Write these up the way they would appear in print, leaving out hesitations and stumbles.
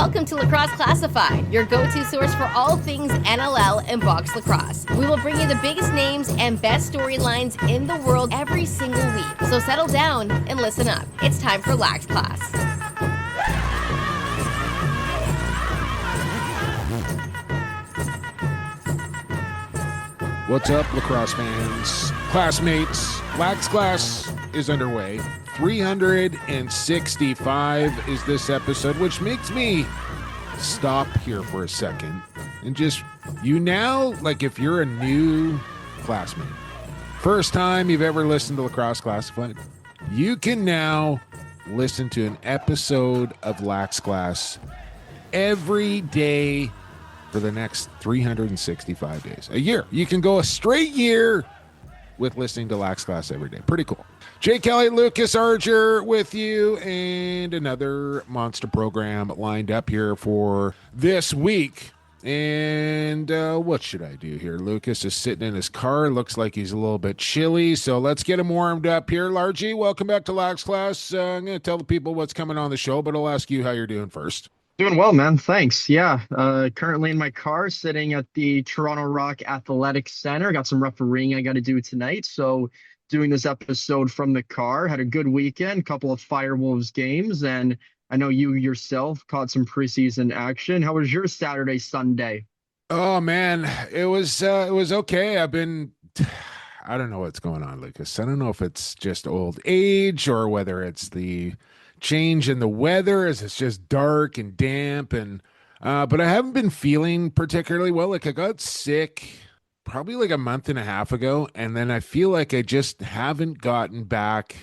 Welcome to Lacrosse Classified, your go-to source for all things NLL and box lacrosse. We will bring you the biggest names and best storylines in the world every single week. So settle down and listen up. It's time for Lax Class. What's up, lacrosse fans, classmates? Lax Class is underway. 365 is this episode, which makes me stop here for a second and just, if you're a new classmate, first time you've ever listened to Lacrosse Classified, you can now listen to an episode of Lax Class every day for the next 365 days. A year. You can go a straight year with listening to Lax Class every day. Pretty cool. Jay Kelly, Lucas Archer with you, and another monster program lined up here for this week. And what should I do here? Lucas is sitting in his car. Looks like he's a little bit chilly, so let's get him warmed up here. Largy, welcome back to Lax Class. I'm going to tell the people what's coming on the show, but I'll ask you how you're doing first. Doing well, man. Thanks. Yeah. Currently in my car sitting at the Toronto Rock Athletic Center. Got some refereeing I got to do tonight. So doing this episode from the car. Had a good weekend, couple of Firewolves games, and I know you yourself caught some preseason action. How was your Saturday, Sunday? Oh man, it was okay. I don't know what's going on, Lucas. I don't know if it's just old age or whether it's the change in the weather as it's just dark and damp, and but I haven't been feeling particularly well. Like I got sick probably like a month and a half ago, and then I feel like I just haven't gotten back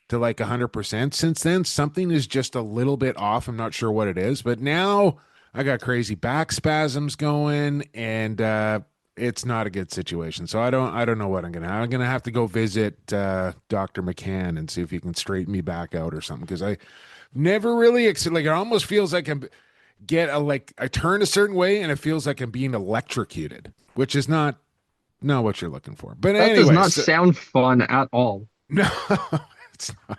to like 100% since then. Something is just a little bit off. I'm not sure what it is, but now I got crazy back spasms going, and it's not a good situation. So I don't know what I'm gonna have to go visit Dr. McCann and see if he can straighten me back out or something, because I never really it almost feels like I turn a certain way and it feels like I'm being electrocuted, which is not what you're looking for. But That anyway, does not sound fun at all. No, it's not.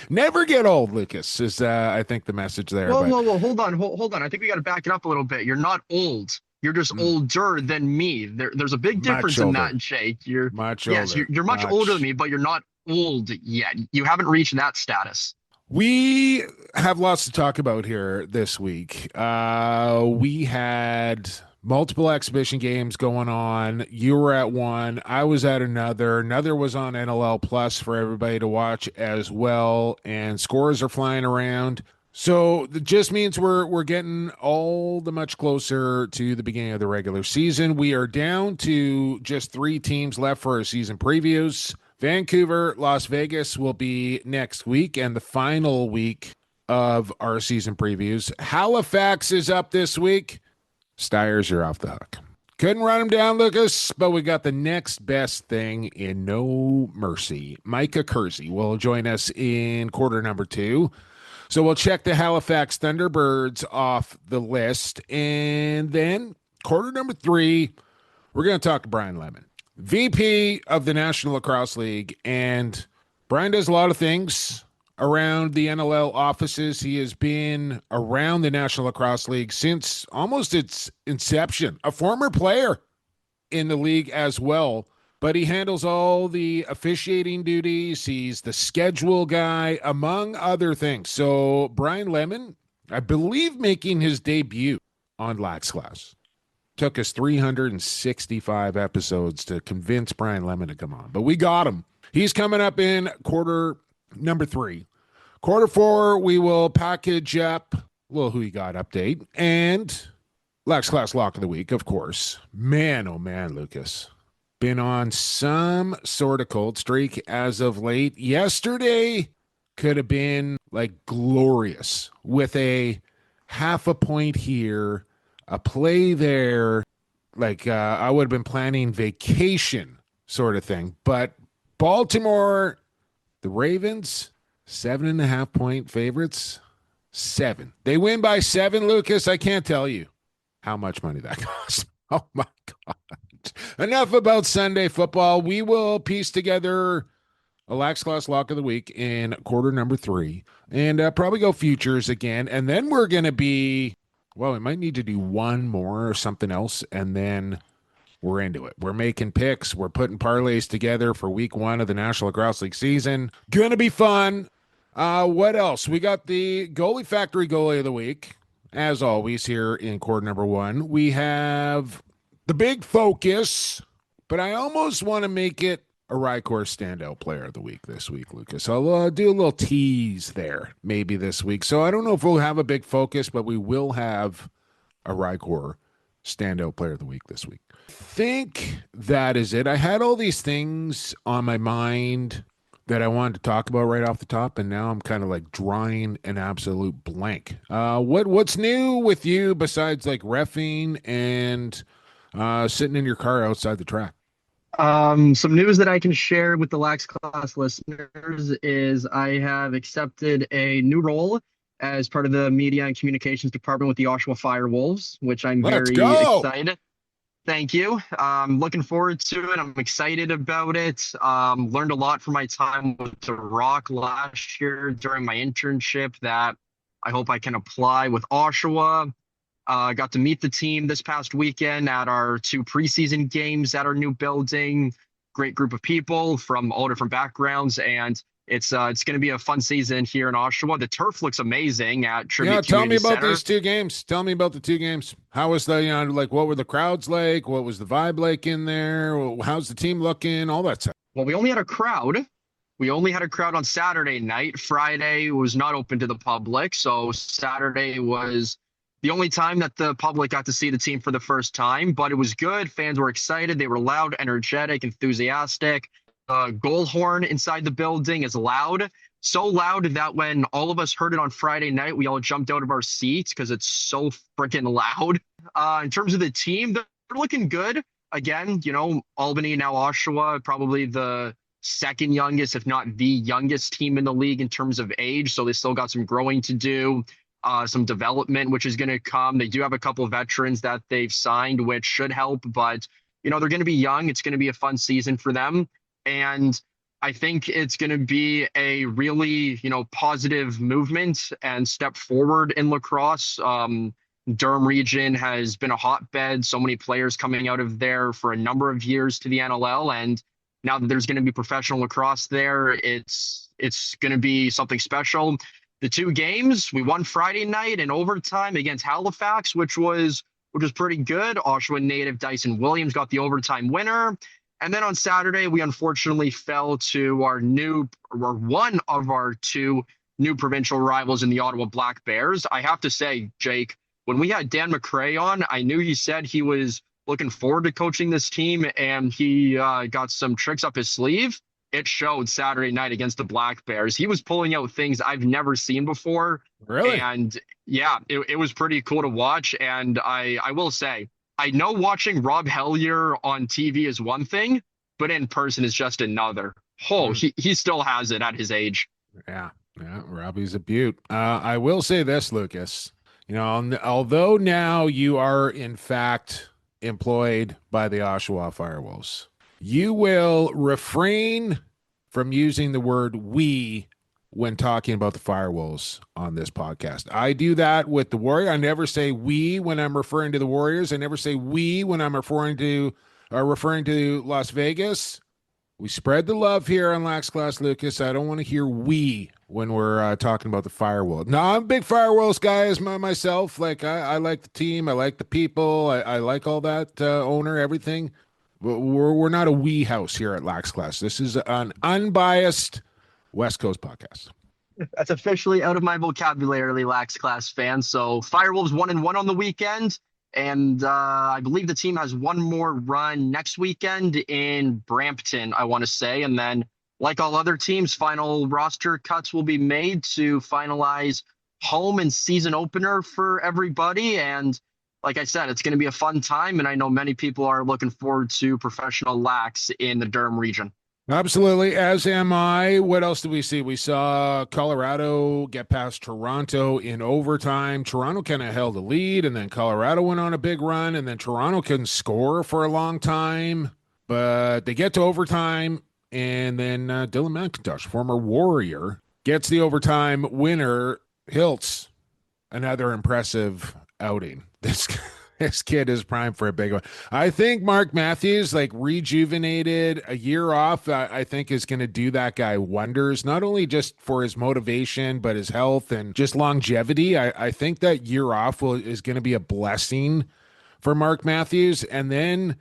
Never get old, Lucas, is I think the message there. Whoa, hold on. I think we got to back it up a little bit. You're not old. You're just older than me. There's a big difference in that, Jake. You're much older. Yes, you're much older than me, but you're not old yet. You haven't reached that status. We have lots to talk about here this week. We had multiple exhibition games going on. You were at one. I was at another. Another was on NLL Plus for everybody to watch as well. And scores are flying around. So it just means we're getting all the much closer to the beginning of the regular season. We are down to just 3 teams left for our season previews. Vancouver, Las Vegas will be next week and the final week of our season previews. Halifax is up this week. Steyrs, you're off the hook. Couldn't run him down, Lucas, but we got the next best thing in no mercy. Mike Accursi will join us in quarter number 2. So we'll check the Halifax Thunderbirds off the list. And then quarter number 3, we're going to talk to Brian Lemon, VP of the National Lacrosse League. And Brian does a lot of things around the NLL offices. He has been around the National Lacrosse League since almost its inception, a former player in the league as well. But he handles all the officiating duties. He's the schedule guy, among other things. So Brian Lemon, I believe, making his debut on Lax Class. Took us 365 episodes to convince Brian Lemon to come on. But we got him. He's coming up in quarter number 3. Quarter 4, we will package up a little Who You Got update and Lax Class Lock of the Week, of course. Man, oh man, Lucas. Been on some sort of cold streak as of late. Yesterday could have been like glorious with a half a point here, a play there. I would have been planning vacation sort of thing. But Baltimore, the Ravens, 7.5 point favorites. 7. They win by 7, Lucas. I can't tell you how much money that cost. Oh my God. Enough about Sunday football. We will piece together a Lax Class Lock of the Week in quarter number 3 and probably go futures again. And then we're going to be Well, we might need to do one more or something else, and then we're into it. We're making picks. We're putting parlays together for week 1 of the National Lacrosse League season. Gonna be fun. What else? We got the Goalie Factory Goalie of the week. As always, here in quarter number 1, we have the big focus, but I almost want to make it a RyCor standout player of the week this week, Lucas. I'll do a little tease there maybe this week. So I don't know if we'll have a big focus, but we will have a RyCor standout player of the week this week. I think that is it. I had all these things on my mind that I wanted to talk about right off the top, and now I'm kind of like drawing an absolute blank. What's new with you besides like reffing and sitting in your car outside the track? Some news that I can share with the Lax Class listeners is I have accepted a new role as part of the media and communications department with the Oshawa Firewolves, which I'm Let's very go. excited. Thank you. Looking forward to it. I'm excited about it. Learned a lot from my time with the Rock last year during my internship that I hope I can apply with Oshawa. Got to meet the team this past weekend at our 2 preseason games at our new building. Great group of people from all different backgrounds, and it's going to be a fun season here in Oshawa. The turf looks amazing at Tribute Tell me Community about Center. these 2 games. Tell me about the 2 games. How was the, like, what were the crowds like? What was the vibe like in there? How's the team looking? All that stuff. Well, we only had a crowd. We only had a crowd on Saturday night. Friday was not open to the public, so Saturday was the only time that the public got to see the team for the first time, but it was good. Fans were excited. They were loud, energetic, enthusiastic. The goal horn inside the building is loud. So loud that when all of us heard it on Friday night, we all jumped out of our seats because it's so freaking loud. In terms of the team, they're looking good. Again, Albany, now Oshawa, probably the second youngest, if not the youngest team in the league in terms of age. So they still got some growing to do. Some development, which is going to come. They do have a couple of veterans that they've signed, which should help, but, they're going to be young. It's going to be a fun season for them. And I think it's going to be a really, positive movement and step forward in lacrosse. Durham region has been a hotbed. So many players coming out of there for a number of years to the NLL. And now that there's going to be professional lacrosse there, it's going to be something special. The 2 games, we won Friday night in overtime against Halifax, which was pretty good. Oshawa native Dyson Williams got the overtime winner. And then on Saturday, we unfortunately fell to one of our 2 new provincial rivals in the Ottawa Black Bears. I have to say, Jake, when we had Dan McRae on, I knew he said he was looking forward to coaching this team, and he got some tricks up his sleeve. It showed Saturday night against the Black Bears. He was pulling out things I've never seen before. Really? And yeah, it was pretty cool to watch. And I will say, I know watching Rob Hellier on TV is one thing, but in person is just another. He still has it at his age. Yeah, Robbie's a beaut. I will say this, Lucas. Although now you are in fact employed by the Oshawa Firewolves, you will refrain from using the word "we" when talking about the Firewolves on this podcast. I do that with the Warrior. I never say "we" when I'm referring to the Warriors. I never say "we" when I'm referring to Las Vegas. We spread the love here on Lax Class, Lucas. I don't want to hear "we" when we're talking about the Firewolves. No, I'm a big Firewolves guy myself. Like I like the team. I like the people. I like all that owner, everything. We're not a wee house here at Lax Class. This is an unbiased West Coast podcast. That's officially out of my vocabulary, Lax Class fan. So Firewolves 1-1 on the weekend. And I believe the team has one more run next weekend in Brampton, I want to say. And then, like all other teams, final roster cuts will be made to finalize home and season opener for everybody. And like I said, it's going to be a fun time, and I know many people are looking forward to professional lax in the Durham region. Absolutely, as am I. What else did we see? We saw Colorado get past Toronto in overtime. Toronto kind of held a lead, and then Colorado went on a big run, and then Toronto couldn't score for a long time, but they get to overtime, and then Dylan McIntosh, former Warrior, gets the overtime winner. Hiltz, another impressive outing. This kid is primed for a big one. I think Mark Matthews, like rejuvenated, a year off, I think is going to do that guy wonders, not only just for his motivation, but his health and just longevity. I think that year off is going to be a blessing for Mark Matthews. And then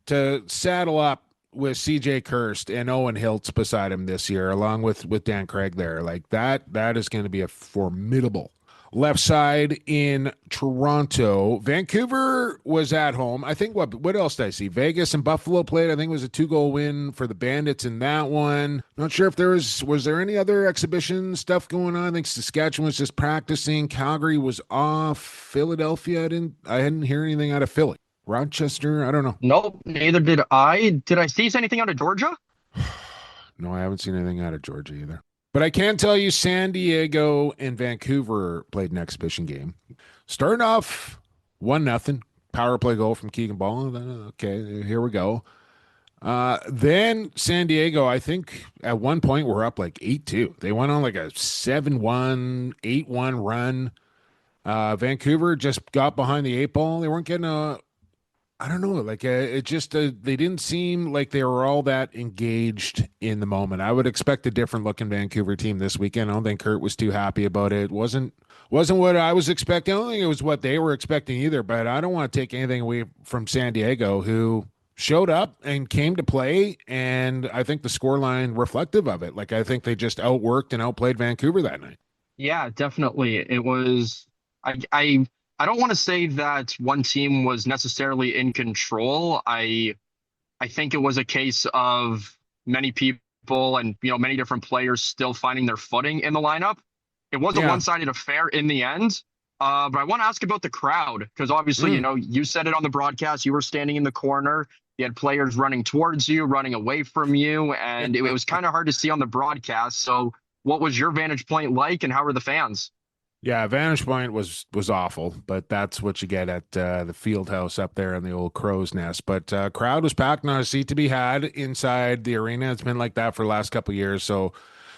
to saddle up with CJ Kirst and Owen Hiltz beside him this year, along with Dan Craig there, like that is going to be a formidable left side in Toronto. Vancouver was at home. I think what else did I see? Vegas and Buffalo played. I think it was a 2-goal win for the Bandits in that one. Not sure if there was there any other exhibition stuff going on. I think Saskatchewan was just practicing. Calgary was off. Philadelphia, I hadn't heard anything out of Philly. Rochester, I don't know. Nope, neither did I. Did I see anything out of Georgia? No, I haven't seen anything out of Georgia either. But I can tell you San Diego and Vancouver played an exhibition game. Starting off 1-0, power play goal from Keegan Ball. Okay, here we go. Then San Diego, I think at one point we're up like 8-2. They went on like a 7-1, 8-1 run. Vancouver just got behind the 8 ball. They weren't getting I don't know, like it just they didn't seem like they were all that engaged in the moment. I would expect a different looking Vancouver team this weekend. I don't think Kurt was too happy about it. Wasn't what I was expecting. I don't think it was what they were expecting either, but I don't want to take anything away from San Diego, who showed up and came to play, and I think the scoreline reflective of it. Like I think they just outworked and outplayed Vancouver that night. Yeah, definitely. It was I don't want to say that one team was necessarily in control. I think it was a case of many people and many different players still finding their footing in the lineup. It was a one-sided affair in the end. But I want to ask about the crowd because obviously, you said it on the broadcast. You were standing in the corner. You had players running towards you, running away from you, and it was kind of hard to see on the broadcast. So what was your vantage point like, and how were the fans? Yeah, vantage point was awful, but that's what you get at the field house up there in the old crow's nest. But crowd was packed, not a seat to be had inside the arena. It's been like that for the last couple of years. So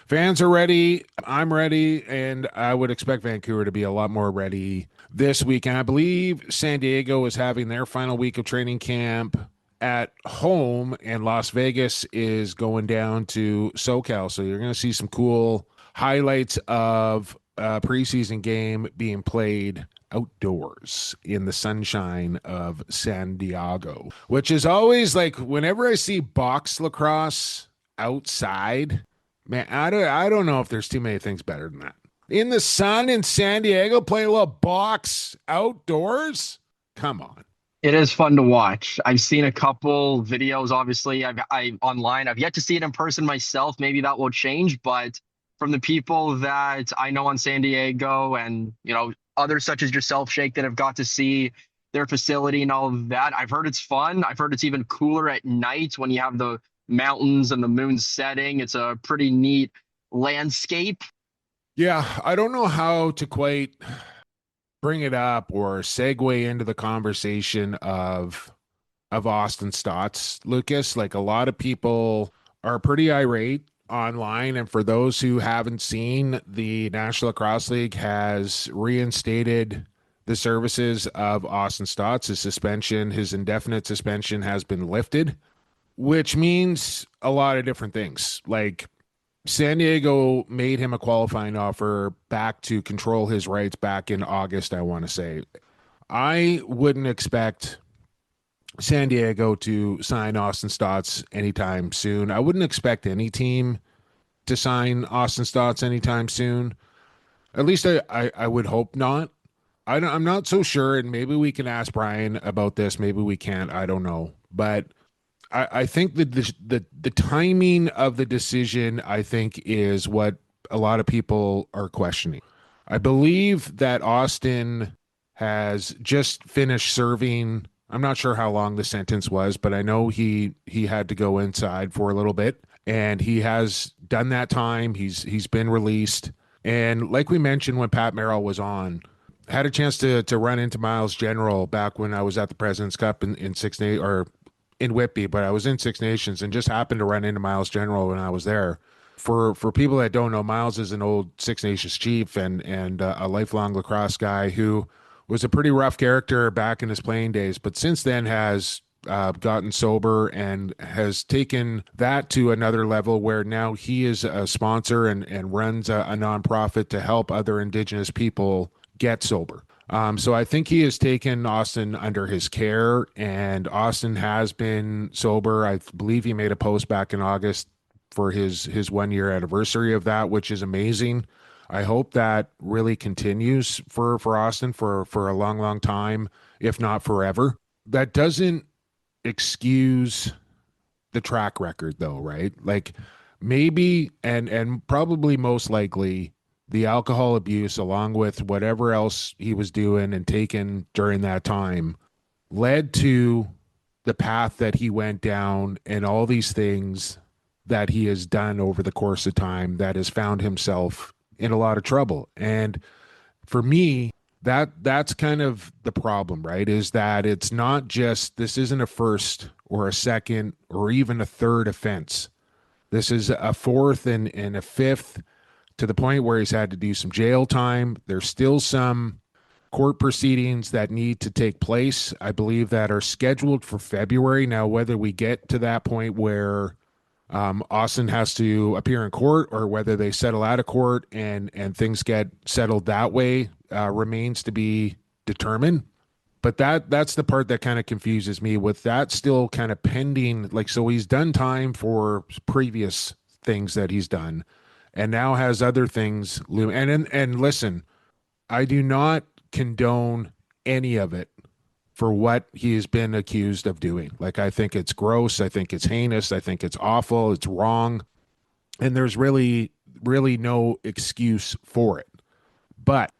fans are ready. I'm ready, and I would expect Vancouver to be a lot more ready this weekend. I believe San Diego is having their final week of training camp at home, and Las Vegas is going down to SoCal. So you're going to see some cool highlights of preseason game being played outdoors in the sunshine of San Diego, which is always like whenever I see box lacrosse outside, man, I don't know if there's too many things better than that. In the sun in San Diego, playing a little box outdoors. Come on. It is fun to watch. I've seen a couple videos, obviously, I online. I've yet to see it in person myself. Maybe that will change, but from the people that I know on San Diego and, others such as yourself, Shake, that have got to see their facility and all of that, I've heard it's fun. I've heard it's even cooler at night when you have the mountains and the moon setting. It's a pretty neat landscape. Yeah, I don't know how to quite bring it up or segue into the conversation of Austin Stotts, Lucas. Like a lot of people are pretty irate online, and for those who haven't seen, the National Lacrosse League has reinstated the services of Austin Stotts. His indefinite suspension has been lifted, which means a lot of different things. Like San Diego made him a qualifying offer back to control his rights back in August, I want to say. I wouldn't expect San Diego to sign Austin Stotts anytime soon. I wouldn't expect any team to sign Austin Stotts anytime soon. At least I would hope not. I'm not so sure, and maybe we can ask Brian about this. Maybe we can't. I don't know. But I think that the timing of the decision, I think, is what a lot of people are questioning. I believe that Austin has just finished serving. I'm not sure how long the sentence was, but I know he had to go inside for a little bit, and he has done that time. He's been released, and like we mentioned when Pat Merrill was on, had a chance to run into Miles General back when I was at the President's Cup in Six Nations or in Whitby, but I was in Six Nations and just happened to run into Miles General when I was there. For people that don't know, Miles is an old Six Nations chief and a lifelong lacrosse guy who was a pretty rough character back in his playing days, but since then has gotten sober and has taken that to another level where now he is a sponsor and runs a nonprofit to help other Indigenous people get sober. So I think he has taken Austin under his care, and Austin has been sober. I believe he made a post back in August for his 1 year anniversary of that, which is amazing. I hope that really continues for Austin for a long time, if not forever. That doesn't excuse the track record though, right? Like maybe and probably most likely the alcohol abuse along with whatever else he was doing and taking during that time led to the path that he went down and all these things that he has done over the course of time that has found himself in a lot of trouble. And for me, that's kind of the problem, right? Is that it's not just, this isn't a first or a second or even a third offense. This is a fourth and a fifth, to the point where he's had to do some jail time. There's still some court proceedings that need to take place, I believe, that are scheduled for February. Now, whether we get to that point where Austin has to appear in court or whether they settle out of court and things get settled that way remains to be determined. But that's the part that kind of confuses me, with that still kind of pending. Like, so he's done time for previous things that he's done and now has other things loom. And listen, I do not condone any of it for what he has been accused of doing. Like, I think it's gross. I think it's heinous. I think it's awful. It's wrong. And there's really no excuse for it. But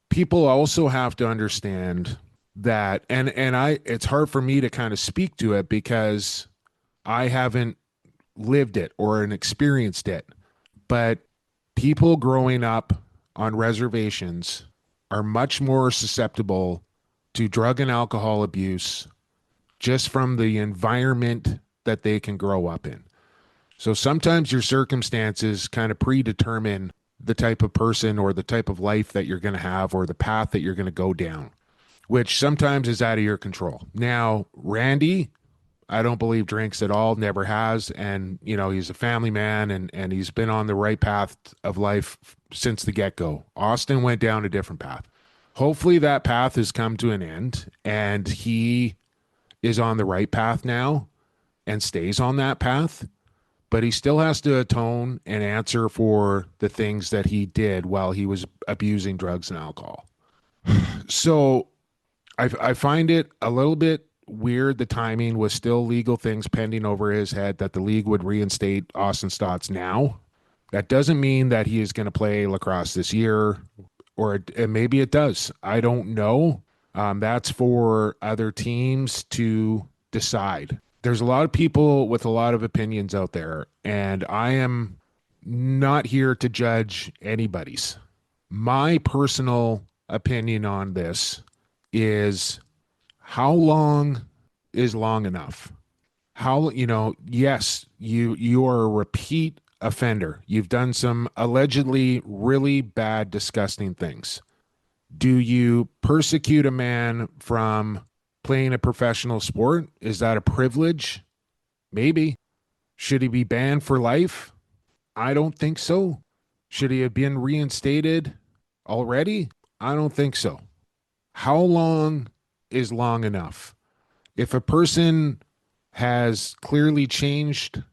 people also have to understand that, and it's hard for me to kind of speak to it because I haven't lived it or experienced it. But people growing up on reservations are much more susceptible to drug and alcohol abuse just from the environment that they can grow up in. So sometimes your circumstances kind of predetermine the type of person or the type of life that you're going to have or the path that you're going to go down, which sometimes is out of your control. Now, Randy, I don't believe drinks at all, never has. And, he's a family man and he's been on the right path of life since the get-go. Austin went down a different path. Hopefully that path has come to an end and he is on the right path now and stays on that path. But he still has to atone and answer for the things that he did while he was abusing drugs and alcohol. So I find it a little bit weird, the timing, with still legal things pending over his head, that the league would reinstate Austin Stotts now. That doesn't mean that he is going to play lacrosse this year, or maybe it does. I don't know. That's for other teams to decide. There's a lot of people with a lot of opinions out there, and I am not here to judge anybody's. My personal opinion on this is, how long is long enough? Yes, you are a repeat offender. You've done some allegedly really bad, disgusting things. Do you persecute a man from playing a professional sport? Is that a privilege? Maybe. Should he be banned for life? I don't think so. Should he have been reinstated already? I don't think so. How long is long enough? If a person has clearly changed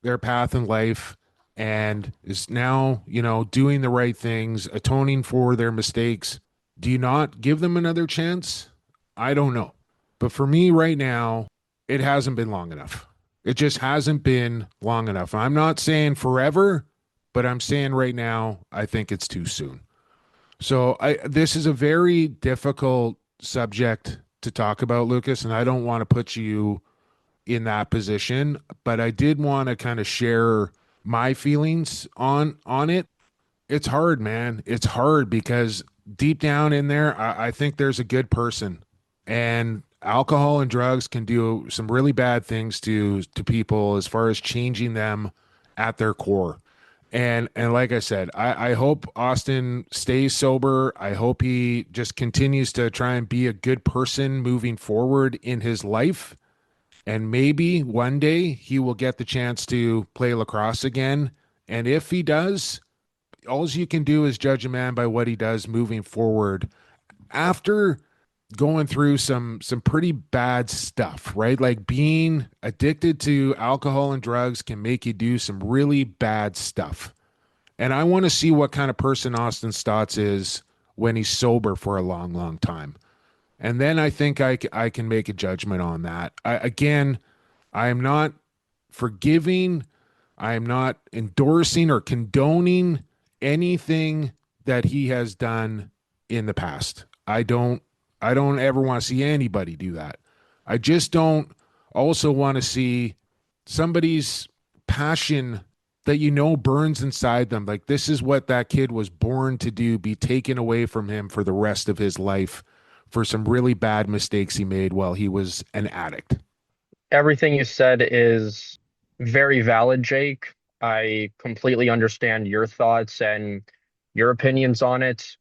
their path in life and is now, doing the right things, atoning for their mistakes, do you not give them another chance? I don't know. But for me right now, it hasn't been long enough. It just hasn't been long enough. I'm not saying forever, but I'm saying right now, I think it's too soon. So this is a very difficult subject to talk about, Lucas, and I don't want to put you in that position, but I did want to kind of share my feelings on it. It's hard, man. It's hard because deep down in there, I think there's a good person, and alcohol and drugs can do some really bad things to people as far as changing them at their core. And like I said, I hope Austin stays sober. I hope he just continues to try and be a good person moving forward in his life. And maybe one day he will get the chance to play lacrosse again. And if he does, all you can do is judge a man by what he does moving forward after going through some pretty bad stuff, right? Like being addicted to alcohol and drugs can make you do some really bad stuff. And I want to see what kind of person Austin Stotts is when he's sober for a long, long time. And then I think I can make a judgment on that. I am not forgiving. I am not endorsing or condoning anything that he has done in the past. I don't ever want to see anybody do that. I just don't also want to see somebody's passion that burns inside them. Like this is what that kid was born to do, be taken away from him for the rest of his life for some really bad mistakes he made while he was an addict. Everything you said is very valid, Jake. I completely understand your thoughts and your opinions on it.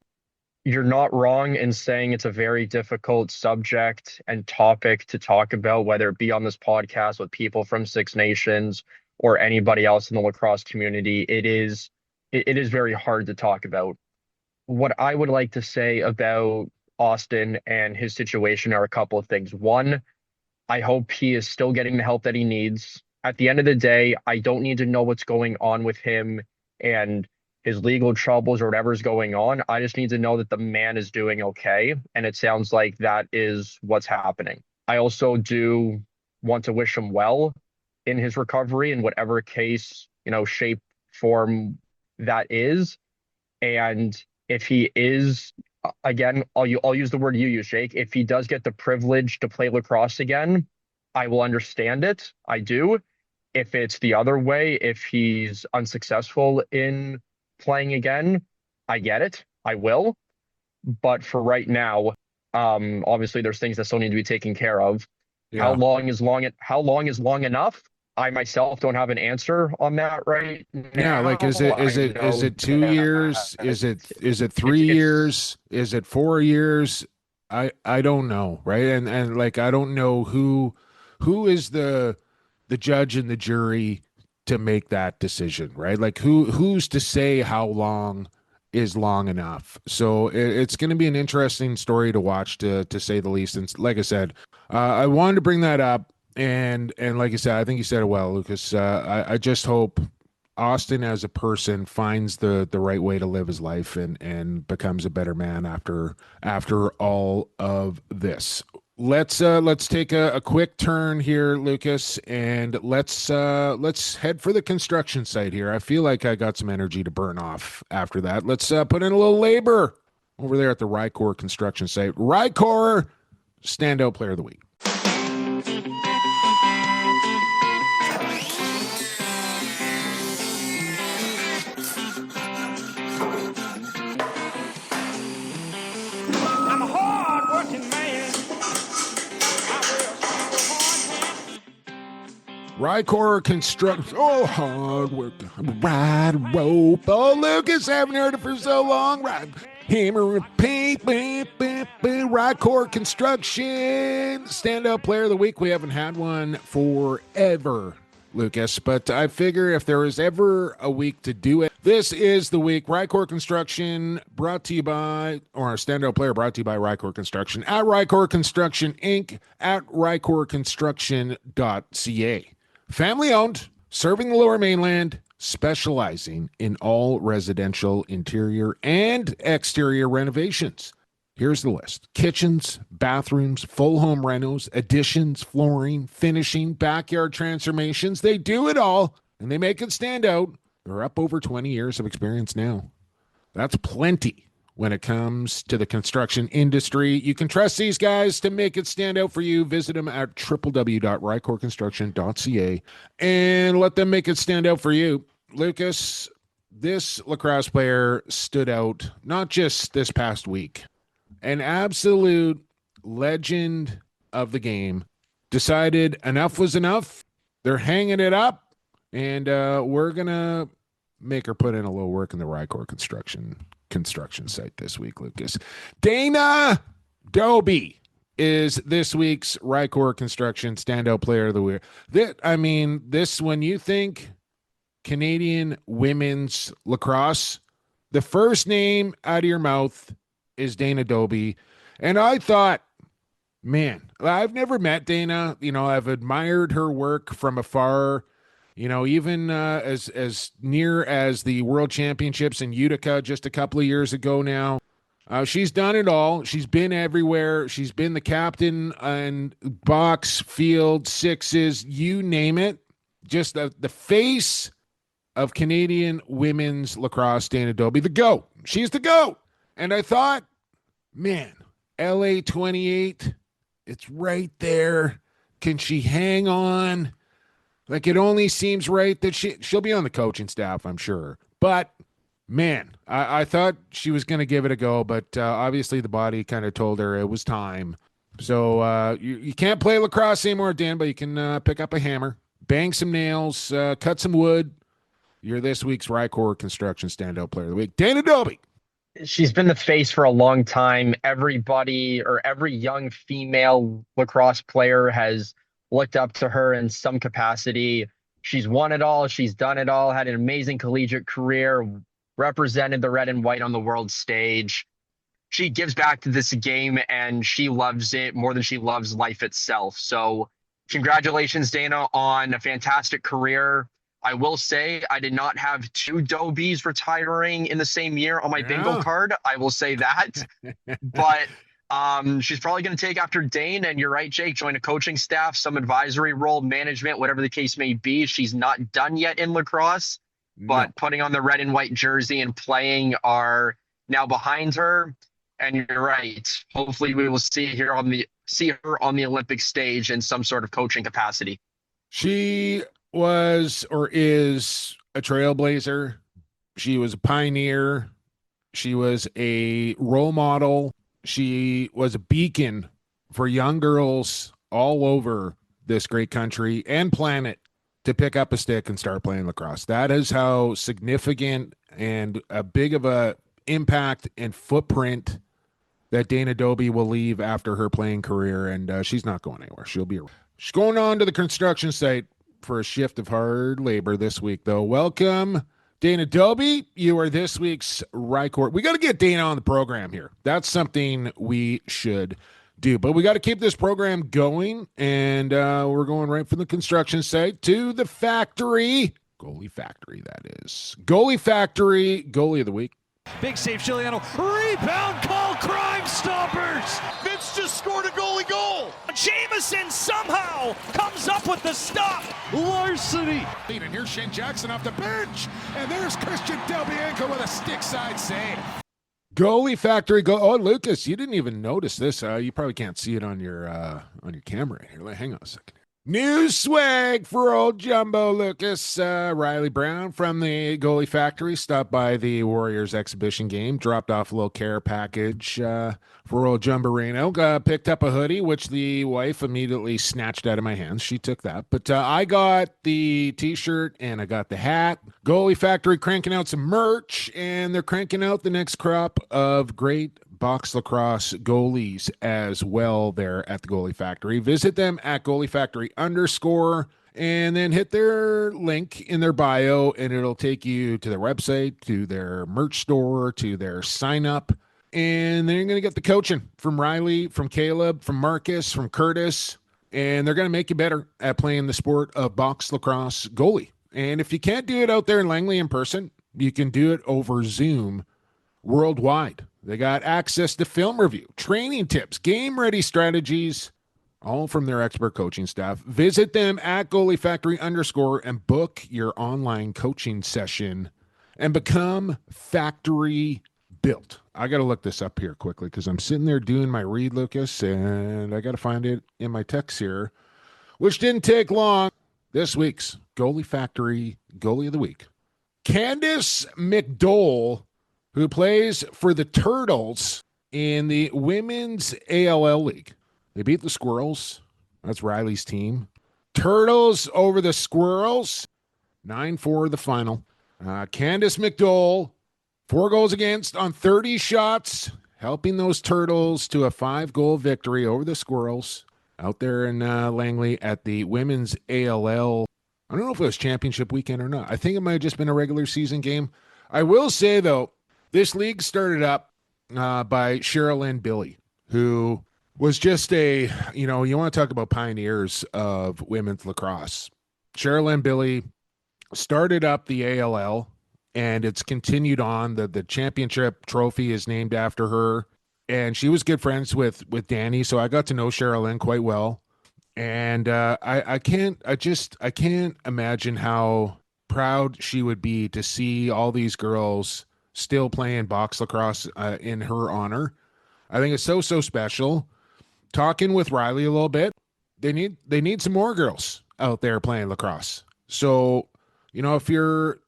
You're not wrong in saying it's a very difficult subject and topic to talk about, whether it be on this podcast with people from Six Nations or anybody else in the lacrosse community. It is very hard to talk about. What I would like to say about Austin and his situation are a couple of things. One, I hope he is still getting the help that he needs. At the end of the day, I don't need to know what's going on with him and his legal troubles or whatever's going on. I just need to know that the man is doing okay. And it sounds like that is what's happening. I also do want to wish him well in his recovery in whatever case, shape, form that is. And if he is, again, I'll use the word you use, Jake. If he does get the privilege to play lacrosse again, I will understand it. I do. If it's the other way, if he's unsuccessful in playing again, I get it. I will. But for right now, obviously there's things that still need to be taken care of. Yeah. How long is long enough? I myself don't have an answer on that right now. Yeah, like is it 2 years? Is it 3 years? Is it 4 years? I don't know, right? And like I don't know who is the judge and the jury to make that decision, right? Like who's to say how long is long enough? So it's going to be an interesting story to watch, to say the least. And like I said, I wanted to bring that up, and like I said, I think you said it well, Lucas. I just hope Austin as a person finds the right way to live his life and becomes a better man after all of this. Let's take a quick turn here, Lucas, and let's head for the construction site here. I feel like I got some energy to burn off after that. Let's put in a little labor over there at the RyCor Construction site. RyCor Standout Player of the Week. I'm a hard-working man. RyCor Construction. Oh, hard work. Ride a rope. Oh, Lucas, haven't heard it for so long. Ride. Hammer and paint. RyCor Construction. Standout Player of the Week. We haven't had one forever, Lucas, but I figure if there is ever a week to do it, this is the week. RyCor Construction brought to you by, or our standout player brought to you by RyCor Construction at RyCor Construction Inc. at RyCorConstruction.ca. Family owned, serving the Lower Mainland, specializing in all residential interior and exterior renovations. Here's the list: kitchens, bathrooms, full home renos, additions, flooring, finishing, backyard transformations. They do it all, and they make it stand out. They're up over 20 years of experience now. That's plenty when it comes to the construction industry. You can trust these guys to make it stand out for you. Visit them at www.rycorconstruction.ca and let them make it stand out for you. Lucas, this lacrosse player stood out not just this past week. An absolute legend of the game decided enough was enough. They're hanging it up, and we're going to make her put in a little work in the RyCor construction site this week, Lucas. Dana Dobie is this week's RyCor Construction Standout Player of the Week. When you think Canadian women's lacrosse, the first name out of your mouth is Dana Dobie. And I thought, man, I've never met Dana. I've admired her work from afar. Even as near as the World Championships in Utica just a couple of years ago now. She's done it all. She's been everywhere. She's been the captain and box, field, sixes, you name it. Just the face of Canadian women's lacrosse, Dana Dobie, the GOAT. She's the GOAT. And I thought, man, LA 28, it's right there. Can she hang on? Like, it only seems right that she'll be on the coaching staff, I'm sure. But, man, I thought she was going to give it a go, but obviously the body kind of told her it was time. So you can't play lacrosse anymore, Dan, but you can pick up a hammer, bang some nails, cut some wood. You're this week's RyCor Construction Standout Player of the Week, Dana Dobie. She's been the face for a long time. Everybody or every young female lacrosse player has looked up to her in some capacity. She's won it all. She's done it all, had an amazing collegiate career, represented the red and white on the world stage. She gives back to this game and she loves it more than she loves life itself. So congratulations, Dana, on a fantastic career. I will say I did not have two Dobies retiring in the same year on my bingo card. I will say that. But she's probably going to take after Dane. And you're right, Jake, join a coaching staff, some advisory role, management, whatever the case may be. She's not done yet in lacrosse, but putting on the red and white jersey and playing are now behind her. And you're right. Hopefully we will see her on the Olympic stage in some sort of coaching capacity. She was or is a trailblazer. She was a pioneer. She was a role model. She was a beacon for young girls all over this great country and planet to pick up a stick and start playing lacrosse. That is how significant and a big of a impact and footprint that Dana Dobie will leave after her playing career, and she's not going anywhere. She'll be around. She's going on to the construction site for a shift of hard labor this week, though. Welcome, Dana Dobie. You are this week's RyCor. We got to get Dana on the program here. That's something we should do, but we got to keep this program going, and we're going right from the construction site to the factory. Goalie Factory, that is. Goalie Factory, Goalie of the Week. Big save, Giuliano. Rebound call, Crime Stoppers. Vince just scored a goalie goal. Jameson somehow comes up with the stop. Larceny. And here's Shane Jackson off the bench. And there's Christian Delbianco with a stick side save. Goalie Factory. Oh, Lucas, you didn't even notice this. You probably can't see it on your camera right here. Hang on a second. New swag for old Jumbo Lucas. Riley Brown from the Goalie Factory stopped by the Warriors exhibition game, dropped off a little care package for old Jumbo Reno. Picked up a hoodie, which the wife immediately snatched out of my hands. She took that. But I got the T-shirt and I got the hat. Goalie Factory cranking out some merch, and they're cranking out the next crop of great box lacrosse goalies as well there at the Goalie Factory. Visit them at Goalie Factory _ and then hit their link in their bio, and it'll take you to their website, to their merch store, to their sign up. And then you're going to get the coaching from Riley, from Caleb, from Marcus, from Curtis, and they're going to make you better at playing the sport of box lacrosse goalie. And if you can't do it out there in Langley in person, you can do it over Zoom worldwide. They got access to film review, training tips, game-ready strategies, all from their expert coaching staff. Visit them at Goalie Factory _ and book your online coaching session and become factory built. I got to look this up here quickly because I'm sitting there doing my read, Lucas, and I got to find it in my text here, which didn't take long. This week's Goalie Factory Goalie of the Week, Candace McDowell, who plays for the Turtles in the Women's ALL League. They beat the Squirrels. That's Riley's team. Turtles over the Squirrels. 9-4 the final. Candace McDowell, 4 goals against on 30 shots, helping those Turtles to a 5-goal victory over the Squirrels out there in Langley at the Women's ALL. I don't know if it was championship weekend or not. I think it might have just been a regular season game. I will say, though, this league started up by Sherilyn Billy, who was just you want to talk about pioneers of women's lacrosse. Sherilyn Billy started up the ALL, and it's continued on. The championship trophy is named after her, and she was good friends with Danny, so I got to know Sherilyn quite well. And I can't imagine how proud she would be to see all these girls still playing box lacrosse in her honor. I think it's so special. Talking with Riley a little bit, they need some more girls out there playing lacrosse. So, if your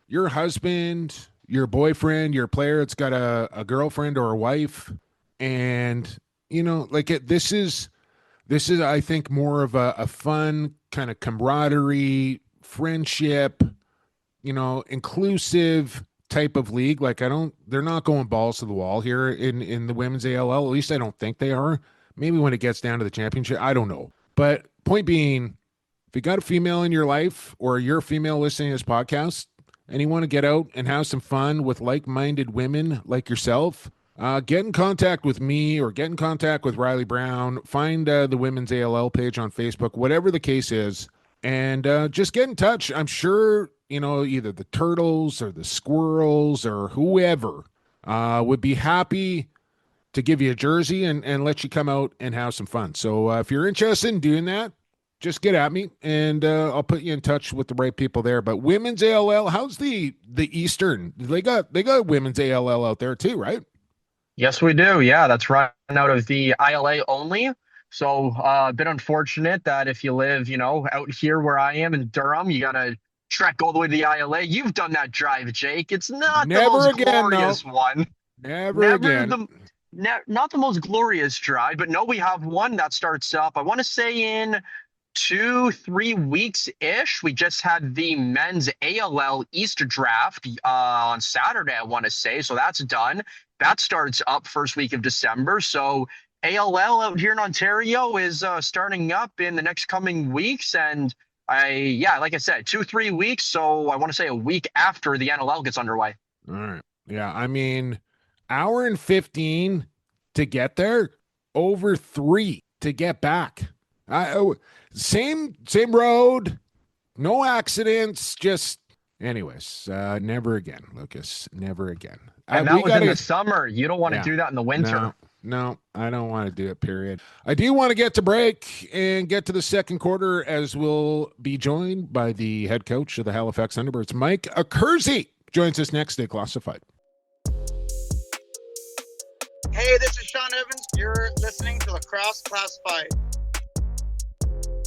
husband, your boyfriend, your player, it's got a girlfriend or a wife, and this is I think more of a fun kind of camaraderie, friendship, inclusive type of league. Like they're not going balls to the wall here in the women's ALL. At least I don't think they are. Maybe when it gets down to the championship, I don't know. But point being, if you got a female in your life or you're a female listening to this podcast and you want to get out and have some fun with like-minded women like yourself, get in contact with me or get in contact with Riley Brown. Find the Women's ALL page on Facebook, whatever the case is, and just get in touch. I'm sure, either the Turtles or the Squirrels or whoever would be happy to give you a jersey and let you come out and have some fun. So if you're interested in doing that, just get at me, and I'll put you in touch with the right people there. But Women's ALL, how's the Eastern? They got Women's ALL out there too, right? Yes, we do. Yeah, that's right out of the ILA only. So a bit unfortunate that if you live, out here where I am in Durham, you got to trek all the way to the ILA. You've done that drive, Jake. It's not the most glorious one. Never again. Not the most glorious drive, but no, we have one that starts up, I want to say in 2-3 weeks-ish. We just had the men's ALL Easter draft on Saturday, I want to say. So that's done. That starts up first week of December. So ALL out here in Ontario is starting up in the next coming weeks. And like I said, 2-3 weeks. So I want to say a week after the NLL gets underway. All right. Yeah. I mean, hour and 15 to get there, over 3 to get back. Same road, no accidents, just anyways, never again, Lucas, never again. And that was in the summer. You don't want to do that in the winter. No, I don't want to do it, period. I do want to get to break and get to the second quarter, as we'll be joined by the head coach of the Halifax Thunderbirds, Mike Accursi, joins us next day Classified. Hey, this is Sean Evans. You're listening to Lacrosse Classified.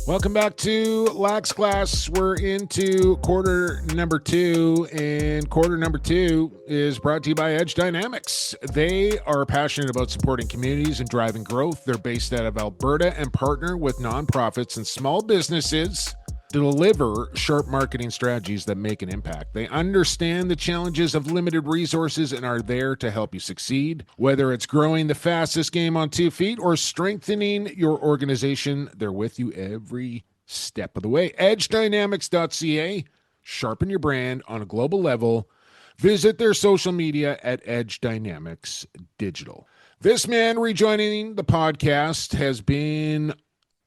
Welcome back to Lax Class. We're into quarter number 2, and quarter number 2 is brought to you by Edge Dynamics. They are passionate about supporting communities and driving growth. They're based out of Alberta and partner with nonprofits and small businesses to deliver sharp marketing strategies that make an impact. They understand the challenges of limited resources and are there to help you succeed. Whether it's growing the fastest game on 2 feet or strengthening your organization, they're with you every step of the way. EdgeDynamics.ca. Sharpen your brand on a global level. Visit their social media at Edge Dynamics Digital. This man rejoining the podcast has been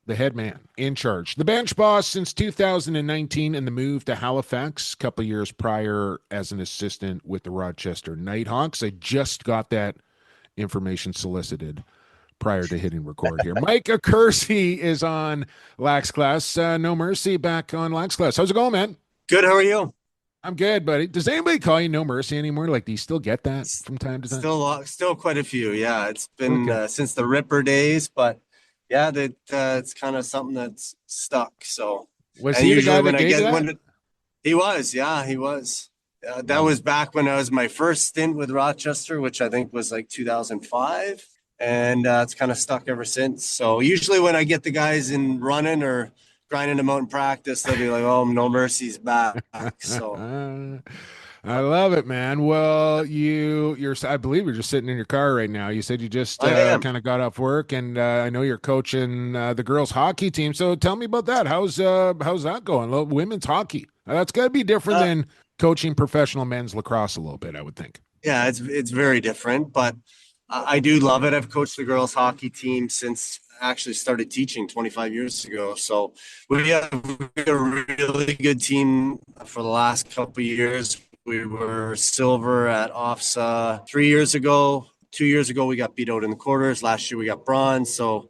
the head man in charge, the bench boss since 2019, and the move to Halifax a couple years prior as an assistant with the Rochester Nighthawks. I just got that information solicited prior to hitting record here. Mike Accursi is on Lax Class. No Mercy back on Lax Class. How's it going, man? Good. How are you? I'm good, buddy. Does anybody call you No Mercy anymore? Like, do you still get that from time to time? Still quite a few. Yeah, it's been since the Ripper days, but yeah, that it's kind of something that's stuck. So was he the guy that gave that? He was. Yeah, he was. That was back when I was my first stint with Rochester, which I think was like 2005, and it's kind of stuck ever since. So usually when I get the guys in running or grinding them out in practice, they'll be like, "Oh, No Mercy's back." So I love it, man. Well, I believe you're just sitting in your car right now. You said you just I am. kind of got off work, and I know you're coaching the girls' hockey team. So tell me about that. How's that going? Women's hockey. That's got to be different Uh, than coaching professional men's lacrosse a little bit, I would think. yeah, it's very different, but I do love it. I've coached the girls' hockey team since I actually started teaching 25 years ago. So we have a really good team for the last couple of years. We were silver at OFSA 3 years ago. 2 years ago, we got beat out in the quarters. Last year, we got bronze. So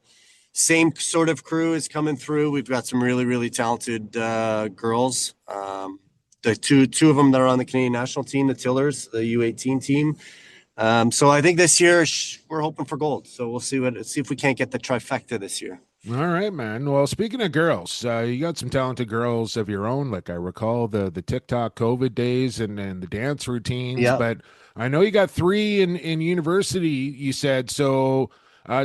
same sort of crew is coming through. We've got some really, really talented girls. The two of them that are on the Canadian national team, the Tillers, the U18 team. So I think this year we're hoping for gold. So we'll see if we can't get the trifecta this year. All right, man. Well, speaking of girls, you got some talented girls of your own. Like I recall the TikTok COVID days and the dance routines. Yeah. But I know you got three in university. You said so.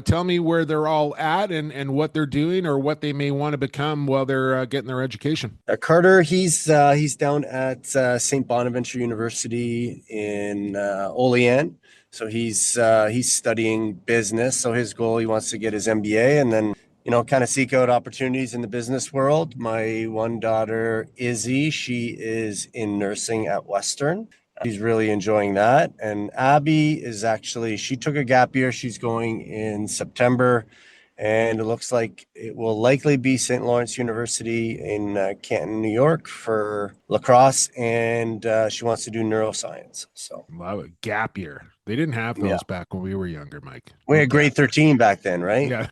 Tell me where they're all at and what they're doing or what they may want to become while they're getting their education. Carter, he's down at St. Bonaventure University in Olean. So he's studying business. So his goal, he wants to get his MBA and then kind of seek out opportunities in the business world. My one daughter, Izzy, she is in nursing at Western. She's really enjoying that. And Abby she took a gap year. She's going in September. And it looks like it will likely be St. Lawrence University in Canton, New York for lacrosse. And she wants to do neuroscience. So Love it. Gap year. They didn't have those back when we were younger, Mike. we had grade 13 back then, right? Yeah.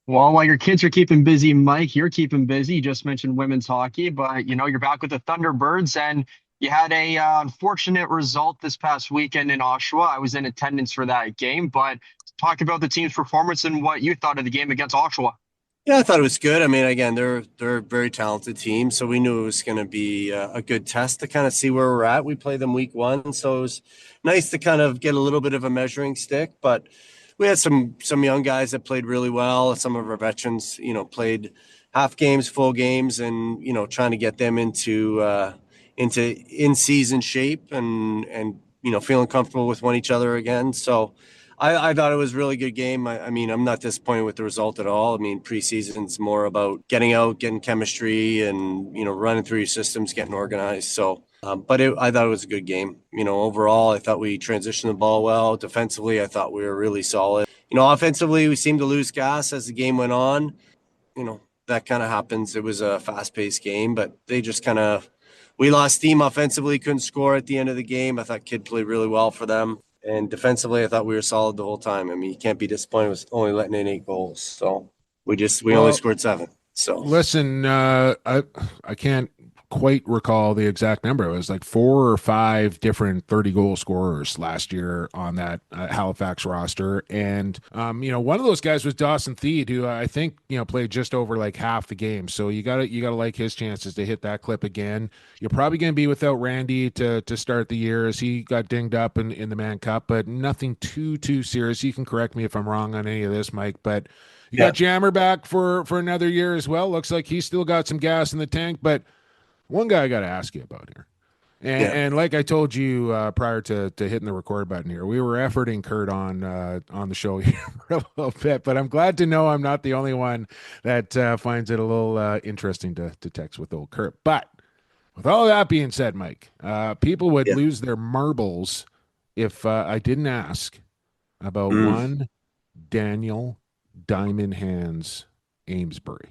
Well, while your kids are keeping busy, Mike, you're keeping busy. You just mentioned women's hockey, but you're back with the Thunderbirds, and you had a unfortunate result this past weekend in Oshawa. I was in attendance for that game, but talk about the team's performance and what you thought of the game against Oshawa. Yeah, I thought it was good. I mean, again, they're a very talented team, so we knew it was going to be a good test to kind of see where we're at. We played them week one, so it was nice to kind of get a little bit of a measuring stick, but we had some young guys that played really well. Some of our veterans, played half games, full games, and trying to get them into in-season shape and feeling comfortable with each other again. So I thought it was a really good game. I mean, I'm not disappointed with the result at all. I mean, preseason's more about getting out, getting chemistry, and running through your systems, getting organized. So. But I thought it was a good game. Overall, I thought we transitioned the ball well. Defensively, I thought we were really solid. Offensively, we seemed to lose gas as the game went on. That kind of happens. It was a fast-paced game, but they just we lost steam offensively, couldn't score at the end of the game. I thought Kid played really well for them. And defensively, I thought we were solid the whole time. I mean, you can't be disappointed with only letting in 8 goals. So we only scored 7. So listen, I can't quite recall the exact number. It was like 4 or 5 different 30-goal scorers last year on that Halifax roster. And, one of those guys was Dawson Theed, who I think, played just over like half the game. So you gotta like his chances to hit that clip again. You're probably going to be without Randy to start the year as he got dinged up in the Man Cup, but nothing too serious. You can correct me if I'm wrong on any of this, Mike, but you got Jammer back for another year as well. Looks like he's still got some gas in the tank, but one guy I got to ask you about here. And like I told you prior to hitting the record button here, we were efforting Kurt on the show here for a little bit, but I'm glad to know I'm not the only one that finds it a little interesting to text with old Kurt. But with all that being said, Mike, people would lose their marbles if I didn't ask about one Daniel Diamond Hands Amesbury.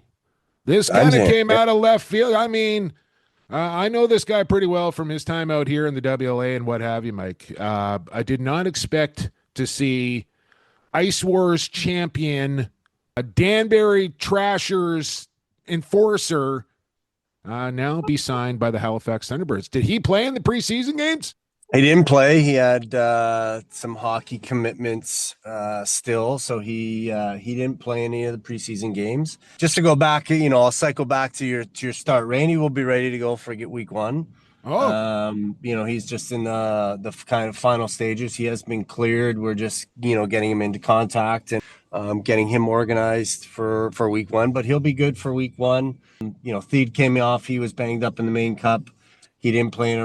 This kind of came out of left field. I mean, I know this guy pretty well from his time out here in the WLA and what have you, Mike. I did not expect to see Ice Wars champion, a Danbury Trashers enforcer, now be signed by the Halifax Thunderbirds. Did he play in the preseason games? He didn't play. He had some hockey commitments still, so he didn't play any of the preseason games. Just to go back, I'll cycle back to your start. Randy will be ready to go for week 1. Oh, he's just in the kind of final stages. He has been cleared. We're just getting him into contact and getting him organized for week 1. But he'll be good for week 1. Theed came off. He was banged up in the main cup. He didn't play in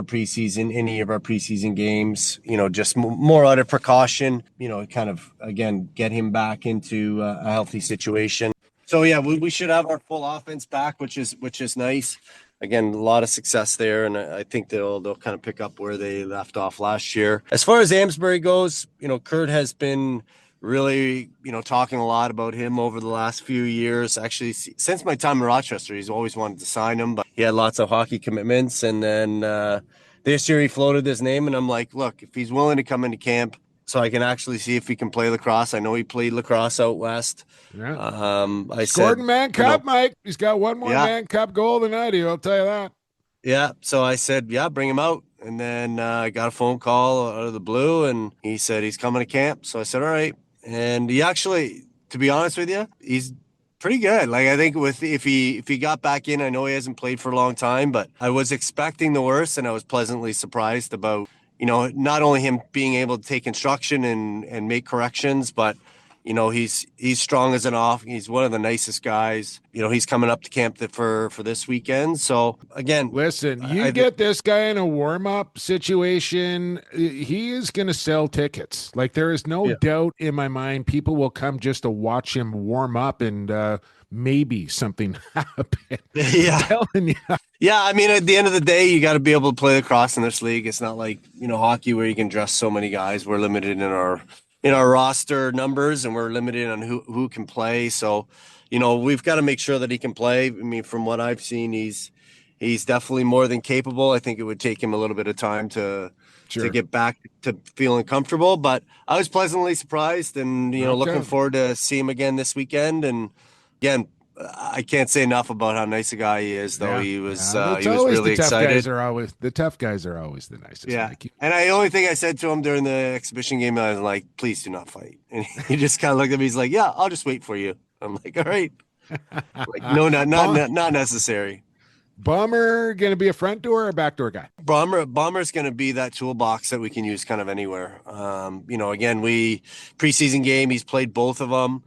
any of our preseason games, just more out of precaution, kind of, again, get him back into a healthy situation. So, yeah, we should have our full offense back, which is nice. Again, a lot of success there, and I think they'll kind of pick up where they left off last year. As far as Amesbury goes, Kurt has been really, talking a lot about him over the last few years. Actually, since my time in Rochester, he's always wanted to sign him, but he had lots of hockey commitments. And then this year he floated his name, and I'm like, look, if he's willing to come into camp so I can actually see if he can play lacrosse. I know he played lacrosse out west. Yeah. I scored said, in Man Cup, Mike. He's got one more Yeah. Man Cup goal than I do, I'll tell you that. Yeah. So I said, yeah, bring him out. And then I got a phone call out of the blue, and he said he's coming to camp. So I said, all right. And he actually, to be honest with you, he's pretty good. Like, I think if he got back in, I know he hasn't played for a long time, but I was expecting the worst, and I was pleasantly surprised about, not only him being able to take instruction and make corrections, but he's strong as an off. He's one of the nicest guys. He's coming up to camp for this weekend. So again, listen, get this guy in a warm-up situation, he is going to sell tickets. Like, there is no doubt in my mind people will come just to watch him warm up, and maybe something happen. Yeah. I'm telling you. Yeah, I mean, at the end of the day, you got to be able to play lacrosse in this league. It's not like, hockey where you can dress so many guys. We're limited in our roster numbers, and we're limited on who can play. So, we've got to make sure that he can play. I mean, from what I've seen, he's definitely more than capable. I think it would take him a little bit of time to get back to feeling comfortable, but I was pleasantly surprised, and, looking forward to see him again this weekend. And again, I can't say enough about how nice a guy he is, though. He was really excited. The tough guys are always the nicest. Yeah. Mike. And the only thing I said to him during the exhibition game, I was like, please do not fight. And he just kind of looked at me. He's like, yeah, I'll just wait for you. I'm like, all right. Like, no, not necessary. Bomber going to be a front door or a back door guy? Bomber's going to be that toolbox that we can use kind of anywhere. Again, preseason game, he's played both of them.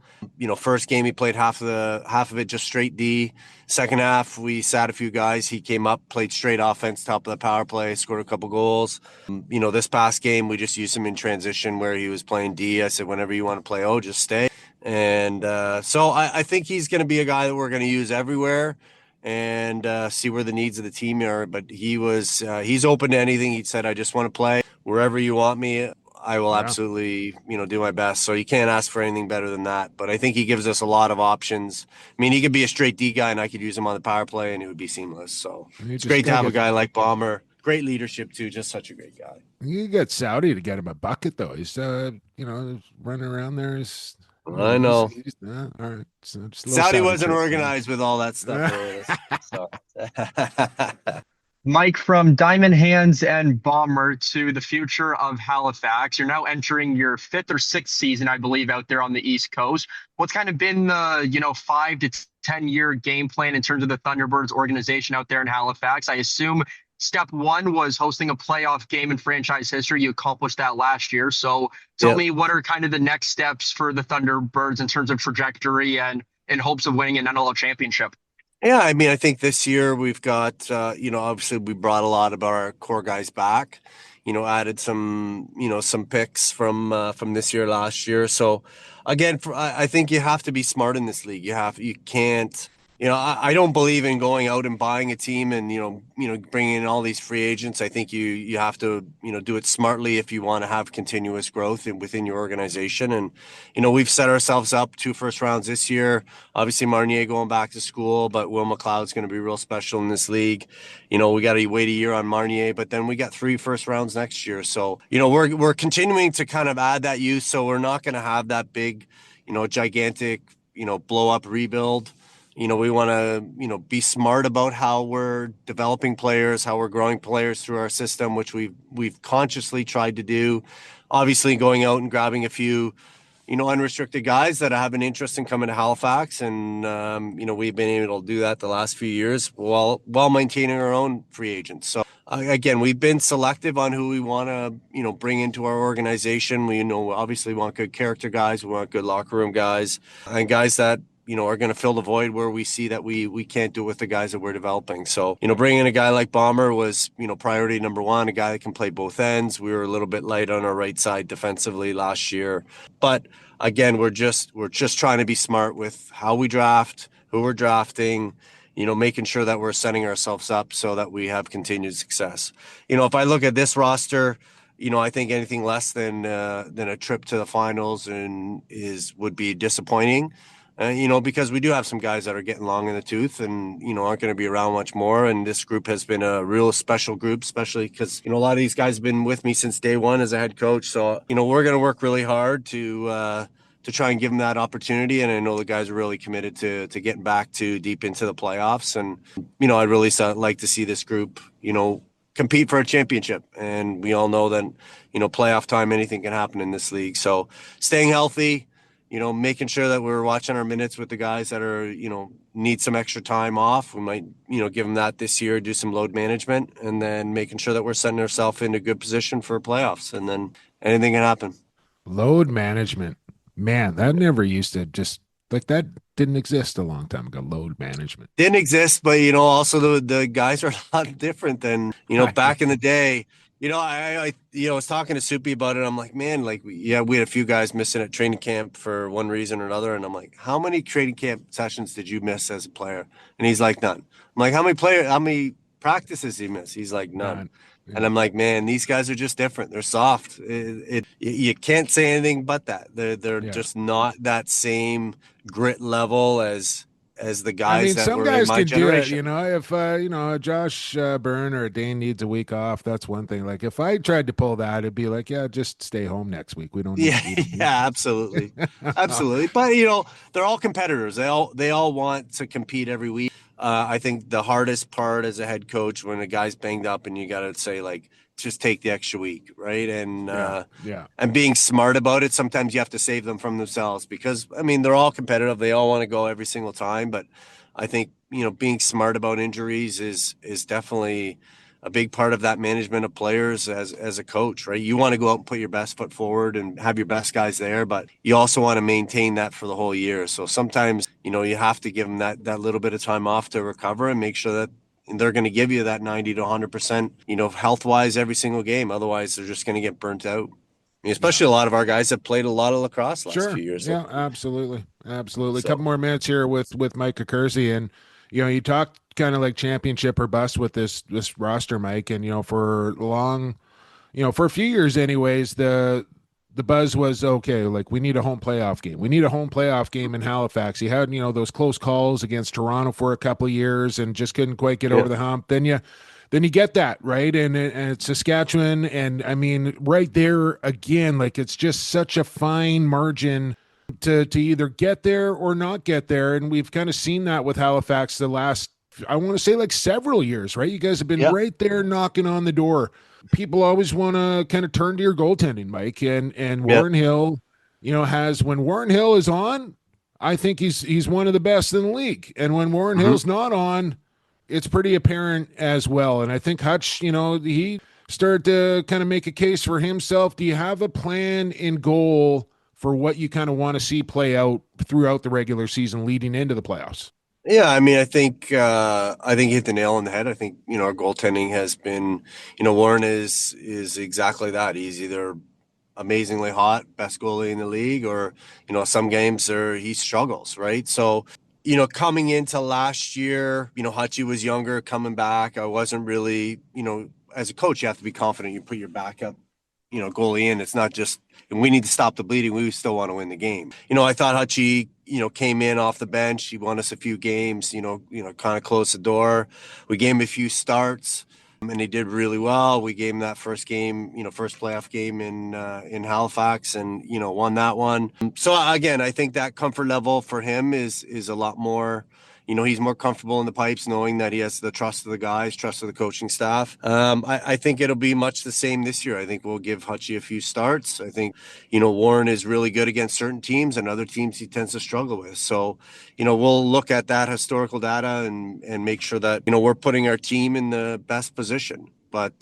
First game he played half of it just straight D. Second half we sat a few guys. He came up, played straight offense, top of the power play, scored a couple goals. This past game we just used him in transition where he was playing D. I said, whenever you want to play O, just stay. And so I think he's going to be a guy that we're going to use everywhere, and see where the needs of the team are. But he's open to anything. He said, I just want to play wherever you want me. I will absolutely, do my best. So you can't ask for anything better than that. But I think he gives us a lot of options. I mean, he could be a straight D guy, and I could use him on the power play, and it would be seamless. So it's great to have a guy like Bomber. Great leadership too. Just such a great guy. You get Saudi to get him a bucket, though. He's running around there. I know. All right. So Saudi wasn't organized with all that stuff. So. Mike, from Diamond Hands and Bomber to the future of Halifax, you're now entering your 5th or 6th season, I believe, out there on the East Coast. What's kind of been the 5 to 10 year game plan in terms of the Thunderbirds organization out there in Halifax? I assume step one was hosting a playoff game in franchise history. You accomplished that last year. So tell me, what are kind of the next steps for the Thunderbirds in terms of trajectory and in hopes of winning an NLL championship? Yeah, I mean, I think this year we've got, obviously we brought a lot of our core guys back, added some picks from this year, last year. So again, I think you have to be smart in this league. You can't, I don't believe in going out and buying a team and, bringing in all these free agents. I think you have to, do it smartly if you want to have continuous growth within your organization. And, we've set ourselves up 2 first rounds this year. Obviously Marnier going back to school, but Will McLeod's going to be real special in this league. We got to wait a year on Marnier, but then we got 3 first rounds next year. So, we're continuing to kind of add that youth. So we're not going to have that big, gigantic, blow up rebuild. We want to, be smart about how we're developing players, how we're growing players through our system, which we've consciously tried to do. Obviously, going out and grabbing a few, unrestricted guys that have an interest in coming to Halifax, and we've been able to do that the last few years while maintaining our own free agents. So again, we've been selective on who we want to, bring into our organization. We obviously want good character guys, we want good locker room guys, and guys that are going to fill the void where we see that we can't do it with the guys that we're developing. So, bringing in a guy like Bomber was, priority number one, a guy that can play both ends. We were a little bit light on our right side defensively last year. But again, we're just trying to be smart with how we draft, who we're drafting, making sure that we're setting ourselves up so that we have continued success. If I look at this roster, I think anything less than a trip to the finals would be disappointing. Because we do have some guys that are getting long in the tooth and, aren't going to be around much more. And this group has been a real special group, especially because, a lot of these guys have been with me since day one as a head coach. So, we're going to work really hard to try and give them that opportunity. And I know the guys are really committed to getting back to deep into the playoffs. And, I'd really like to see this group, compete for a championship. And we all know that, playoff time, anything can happen in this league. So staying healthy, making sure that we're watching our minutes with the guys that are, need some extra time off. We might, give them that this year, do some load management, and then making sure that we're setting ourselves in a good position for playoffs. And then anything can happen. Load management. Man, that never used to just like that didn't exist a long time ago. Load management didn't exist, but also the guys are a lot different than back in the day. I was talking to Soupy about it. I'm like, man, we had a few guys missing at training camp for one reason or another, and I'm like, how many training camp sessions did you miss as a player? And he's like, none. I'm like, how many practices did you miss? He's like, none. Yeah. And I'm like, man, these guys are just different. They're soft. You can't say anything but that. They're just not that same grit level as the guys that some were guys in my can generation. Do it. If Josh Byrne or Dane needs a week off, that's one thing. Like if I tried to pull that, it'd be like, yeah, just stay home next week. We don't need to yeah, absolutely. Absolutely. But they're all competitors. They all want to compete every week. I think the hardest part as a head coach when a guy's banged up and you got to say just take the extra week, right? And and being smart about it. Sometimes you have to save them from themselves because they're all competitive. They all want to go every single time. But I think being smart about injuries is definitely a big part of that management of players as a coach, right? You want to go out and put your best foot forward and have your best guys there, but you also want to maintain that for the whole year. So sometimes, you have to give them that little bit of time off to recover and make sure that they're going to give you that 90 to 100%, health-wise every single game. Otherwise, they're just going to get burnt out. Especially a lot of our guys have played a lot of lacrosse last few years. Yeah, absolutely. Absolutely. So, a couple more minutes here with Mike Accursi. And, you talked kind of like championship or bust with this roster, Mike. And, for long, for a few years anyways, the buzz was, okay, like we need a home playoff game. We need a home playoff game in Halifax. You had, those close calls against Toronto for a couple of years and just couldn't quite get over the hump. Then you get that, right? And it's Saskatchewan. And right there again, like it's just such a fine margin to either get there or not get there. And we've kind of seen that with Halifax the last, I want to say several years, right? You guys have been right there knocking on the door. People always want to kind of turn to your goaltending, Mike, and Warren Hill, has, when Warren Hill is on, I think he's one of the best in the league. And when Warren Hill's not on, it's pretty apparent as well. And I think Hutch, he started to kind of make a case for himself. Do you have a plan in goal for what you kind of want to see play out throughout the regular season leading into the playoffs? Yeah, I think you hit the nail on the head. I think, our goaltending has been, Warren is exactly that. He's either amazingly hot, best goalie in the league, or, some games he struggles, right? So, coming into last year, Hutchie was younger, coming back. I wasn't really, as a coach, you have to be confident you put your backup, goalie in. It's not just, and we need to stop the bleeding. We still want to win the game. I thought Hutchie, came in off the bench. He won us a few games, kind of closed the door. We gave him a few starts. And he did really well. We gave him that first game, first playoff game in Halifax, and won that one. So again, I think that comfort level for him is a lot more. He's more comfortable in the pipes, knowing that he has the trust of the guys, trust of the coaching staff. I think it'll be much the same this year. I think we'll give Hutchie a few starts. I think Warren is really good against certain teams, and other teams he tends to struggle with. So we'll look at that historical data and make sure that we're putting our team in the best position. But,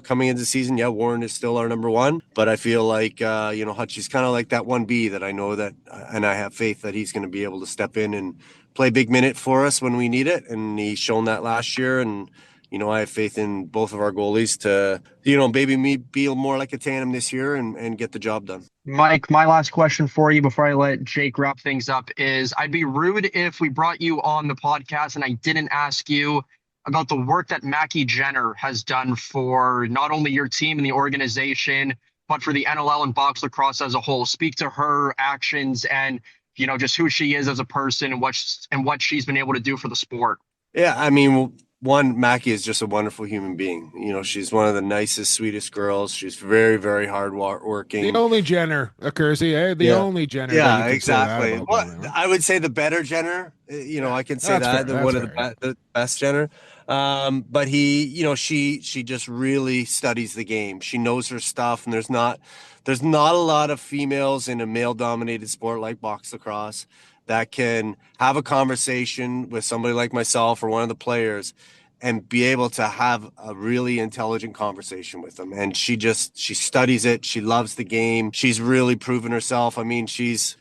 coming into the season, yeah, Warren is still our number one. But I feel like, Hutchie's kind of like that 1B that I know that, and I have faith that he's going to be able to step in and play big minute for us when we need it. And he's shown that last year. And, I have faith in both of our goalies to, maybe me be more like a tandem this year and get the job done. Mike, my last question for you before I let Jake wrap things up is I'd be rude if we brought you on the podcast and I didn't ask you about the work that Mackie Jenner has done for not only your team and the organization, but for the NLL and box lacrosse as a whole. Speak to her actions and, just who she is as a person and what she's been able to do for the sport. Yeah, I mean, one, Mackie is just a wonderful human being. She's one of the nicest, sweetest girls. She's very, very hard working. The only Jenner, Accursi, eh? The only Jenner. Yeah, exactly. Well, I would say the better Jenner. I can say that. One of the best Jenner. But she just really studies the game. She knows her stuff, and there's not a lot of females in a male-dominated sport like box lacrosse that can have a conversation with somebody like myself or one of the players and be able to have a really intelligent conversation with them. And she studies it. She loves the game. She's really proven herself. I mean, she's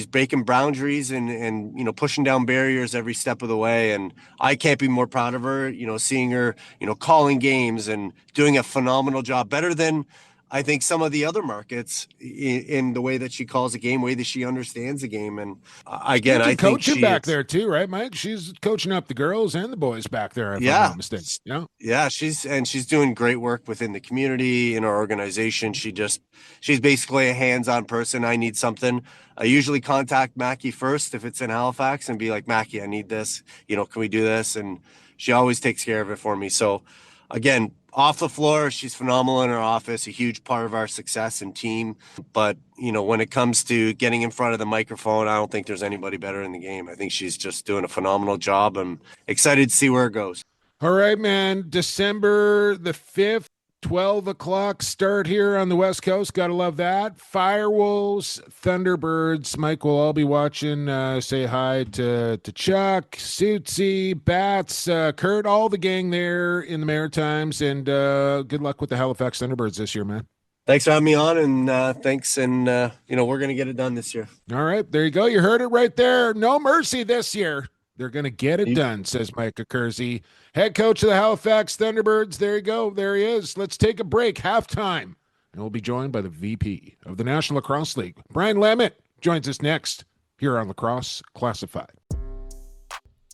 breaking boundaries and pushing down barriers every step of the way. And I can't be more proud of her, seeing her, calling games and doing a phenomenal job, better than I think some of the other markets in the way that she calls the game, way that she understands the game. And again, I think coaching back there too, right, Mike? She's coaching up the girls and the boys back there. If I'm not mistaken. Yeah. She's doing great work within the community, in our organization. She's basically a hands-on person. I need something, I usually contact Mackie first if it's in Halifax and be like, Mackie, I need this, can we do this? And she always takes care of it for me. So again, off the floor, she's phenomenal in her office, a huge part of our success and team. But, when it comes to getting in front of the microphone, I don't think there's anybody better in the game. I think she's just doing a phenomenal job. I'm excited to see where it goes. All right, man. December the 5th, 12 o'clock start here on the West Coast. Got to love that. Firewolves, Thunderbirds. Mike will all be watching. Say hi to Chuck, Suitsy, Bats, Kurt, all the gang there in the Maritimes. And good luck with the Halifax Thunderbirds this year, man. Thanks for having me on, and thanks. And, we're going to get it done this year. All right. There you go. You heard it right there. No mercy this year. They're going to get it done, says Mike Accursi, head coach of the Halifax Thunderbirds. There you go. There he is. Let's take a break. Halftime. And we'll be joined by the VP of the National Lacrosse League. Brian Lemett joins us next here on Lacrosse Classified.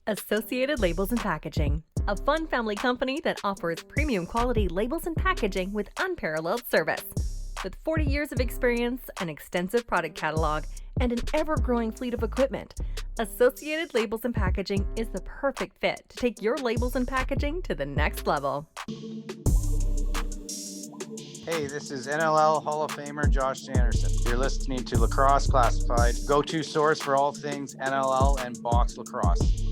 Associated Labels and Packaging, a fun family company that offers premium quality labels and packaging with unparalleled service. With 40 years of experience, an extensive product catalog, and an ever-growing fleet of equipment, Associated Labels and Packaging is the perfect fit to take your labels and packaging to the next level. Hey, this is NLL Hall of Famer Josh Anderson. You're listening to Lacrosse Classified, go-to source for all things NLL and box lacrosse.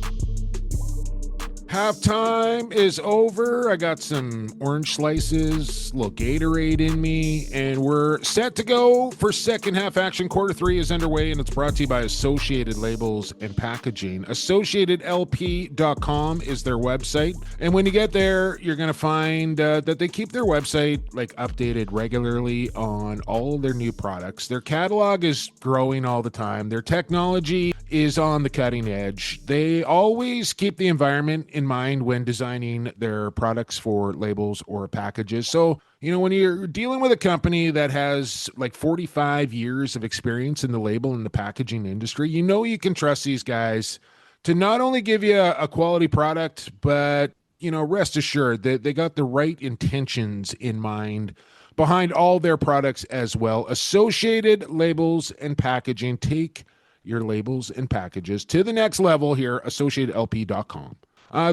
Halftime is over. I got some orange slices, a little Gatorade in me, and we're set to go for second half action. Quarter 3 is underway, and it's brought to you by Associated Labels and Packaging. AssociatedLP.com is their website, and when you get there, you're going to find that they keep their website updated regularly on all their new products. Their catalog is growing all the time. Their technology is on the cutting edge. They always keep the environment in mind when designing their products for labels or packages. So, when you're dealing with a company that has 45 years of experience in the label and the packaging industry, you can trust these guys to not only give you a quality product, but, rest assured that they got the right intentions in mind behind all their products as well. Associated Labels and Packaging. Take your labels and packages to the next level here, AssociatedLP.com.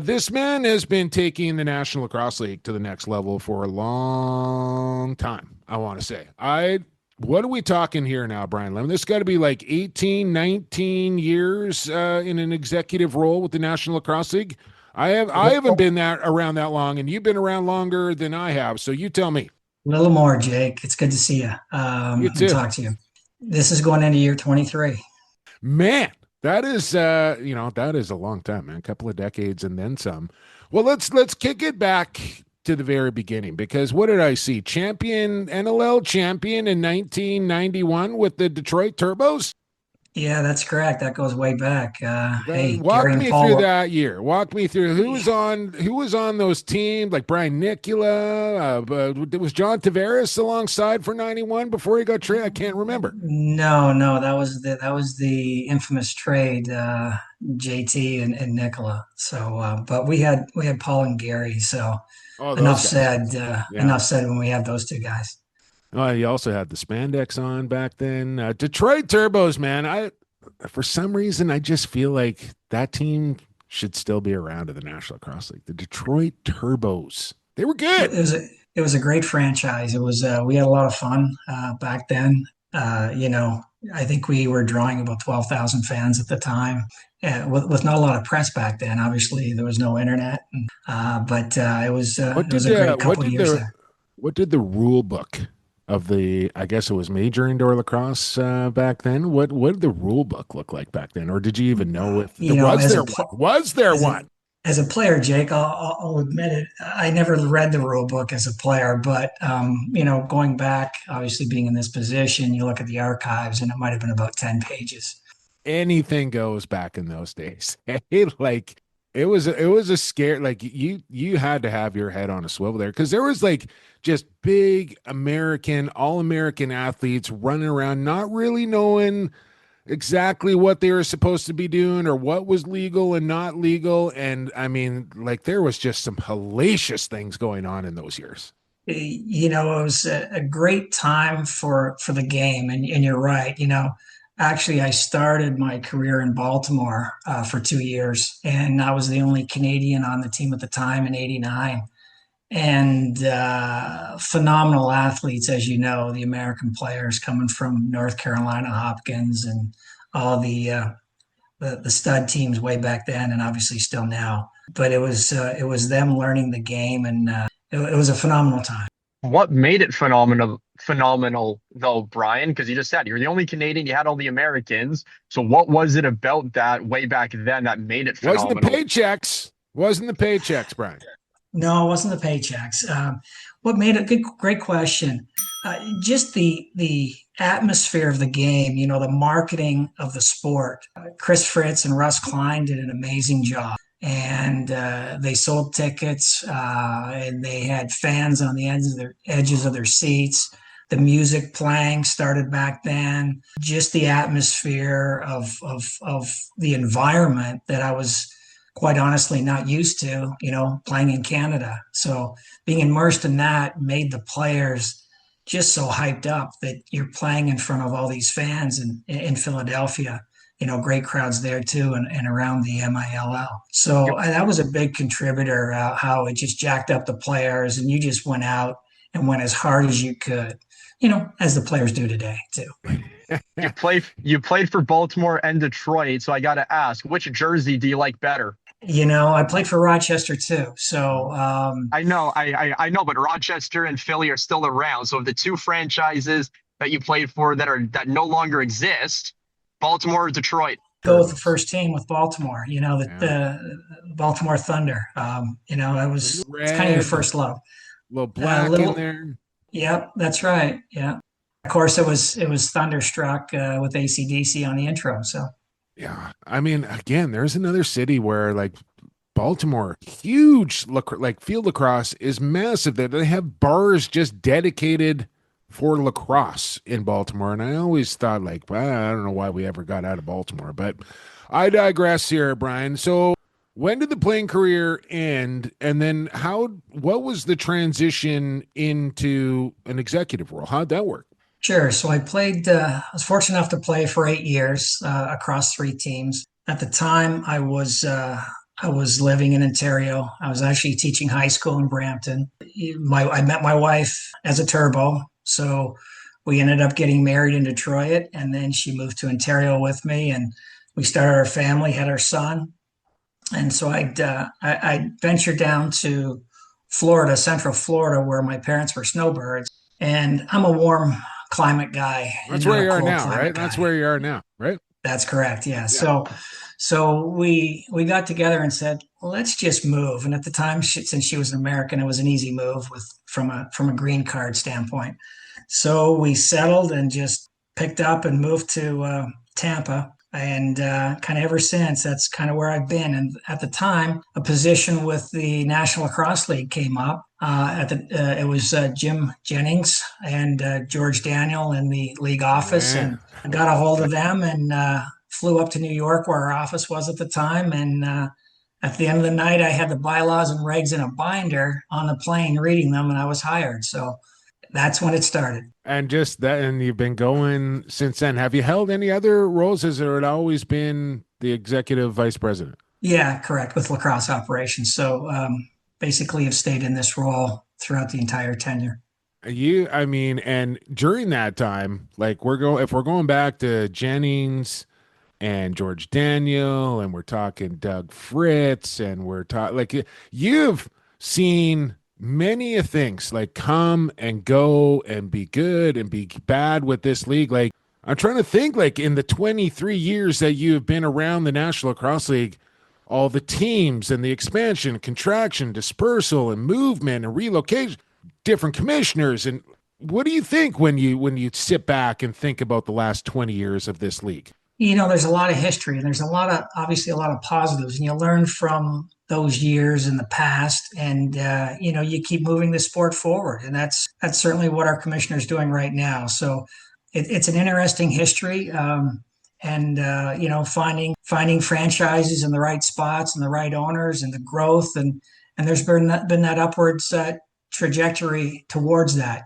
This man has been taking the National Lacrosse League to the next level for a long time, I want to say. What are we talking here now, Brian Lemon? This got to be 18, 19 years in an executive role with the National Lacrosse League. I haven't been around that long, and you've been around longer than I have, so you tell me. A little more, Jake. It's good to see you. You too. And talk to you. This is going into year 23. Man, that is that is a long time, man. A couple of decades and then some. Well, let's kick it back to the very beginning, because what did I see? NLL champion in 1991 with the Detroit Turbos. Yeah, that's correct. That goes way back. Hey, Walk Gary and me Paul through were, that year. Walk me through who was on those teams, like Brian Nicola. Was John Tavares alongside for 91 before he got traded? I can't remember. No, that was the infamous trade, JT and Nicola. So, but we had Paul and Gary. So Oh, those guys. enough said when we have those two guys. Oh, he also had the spandex on back then. Detroit Turbos, man. For some reason, I just feel like that team should still be around in the National Lacrosse League. The Detroit Turbos. They were good. It was a great franchise. It was we had a lot of fun back then. I think we were drawing about 12,000 fans at the time, with not a lot of press back then. Obviously, there was no internet, but it was a great couple of years there. What did the rule book of I guess it was major indoor lacrosse back then? What did the rule book look like back then? Or did you even know if was there one? As a player, Jake, I'll admit it. I never read the rule book as a player, but going back, obviously being in this position, you look at the archives, and it might have been about 10 pages. Anything goes back in those days. Like it was a scare. Like you had to have your head on a swivel there, because there was like just big all-American athletes running around, not really knowing exactly what they were supposed to be doing or what was legal and not legal. And I mean, like, there was just some hellacious things going on in those years. It was a great time for the game. And you're right. Actually, I started my career in Baltimore for 2 years, and I was the only Canadian on the team at the time in '89. And phenomenal athletes, as you know, the American players coming from North Carolina, Hopkins, and all the stud teams way back then, and obviously still now. But it was them learning the game, and it was a phenomenal time. What made it phenomenal though, Brian? Because you just said you're the only Canadian, you had all the Americans. So what was it about that way back then that made it phenomenal? Wasn't the paychecks, Brian? No, it wasn't the paychecks. What made it great question. Just the atmosphere of the game, the marketing of the sport. Chris Fritz and Russ Klein did an amazing job. And they sold tickets, and they had fans on the edges of their seats. The music playing started back then. Just the atmosphere of the environment that I was quite honestly not used to, playing in Canada. So being immersed in that made the players just so hyped up that you're playing in front of all these fans in Philadelphia. Great crowds there too, and around the MILL. So that was a big contributor, how it just jacked up the players, and you just went out and went as hard as you could, as the players do today too. You played for Baltimore and Detroit, so I got to ask, which jersey do you like better? I played for Rochester too. So I know, but Rochester and Philly are still around. So the two franchises that you played for that no longer exist, Baltimore or Detroit? Go with the first team with Baltimore. The Baltimore Thunder. It's kind of your first love. A little black in there. Yep, that's right. Yeah. Of course, it was Thunderstruck with AC/DC on the intro. So. Yeah, I mean, again, there's another city where, like, Baltimore, huge like field lacrosse is massive. They have bars just dedicated for lacrosse in Baltimore, and I always thought, like, well, I don't know why we ever got out of Baltimore, but I digress here, Brian. So when did the playing career end, and then what was the transition into an executive role? How'd that work? Sure. So I was fortunate enough to play for 8 years across 3 teams. At the time, I was living in Ontario. I was actually teaching high school in Brampton. I met my wife as a turbo. So we ended up getting married in Detroit, and then she moved to Ontario with me, and we started our family, had our son. And so I ventured down to Florida, Central Florida, where my parents were snowbirds. And I'm a warm climate guy. That's where you are now, right? That's where you are now, right? That's correct. Yeah. So we got together and said, let's just move. And at the time, since she was an American, it was an easy move from a green card standpoint. So we settled and just picked up and moved to Tampa. And kind of ever since, that's kind of where I've been. And at the time, a position with the National Lacrosse League came up. It was Jim Jennings and George Daniel in the league office, and I got a hold of them and flew up to New York, where our office was at the time. And at the end of the night, I had the bylaws and regs in a binder on the plane, reading them, and I was hired. So that's when it started. And just that, and you've been going since then. Have you held any other roles? Has it always been the executive vice president? Yeah, correct, with lacrosse operations. So basically have stayed in this role throughout the entire tenure. And during that time, like if we're going back to Jennings and George Daniel, and we're talking Doug Fritz, and we're talking, like, you've seen many a things like come and go and be good and be bad with this league. Like, I'm trying to think, like, in the 23 years that you have been around the National Lacrosse League, all the teams and the expansion, contraction, dispersal, and movement and relocation, different commissioners. And what do you think when you sit back and think about the last 20 years of this league? There's a lot of history, and there's obviously a lot of positives, and you learn from those years in the past, and you keep moving the sport forward, and that's certainly what our commissioner is doing right now. So it's an interesting history, and finding franchises in the right spots and the right owners and the growth, and there's been that upwards trajectory towards that.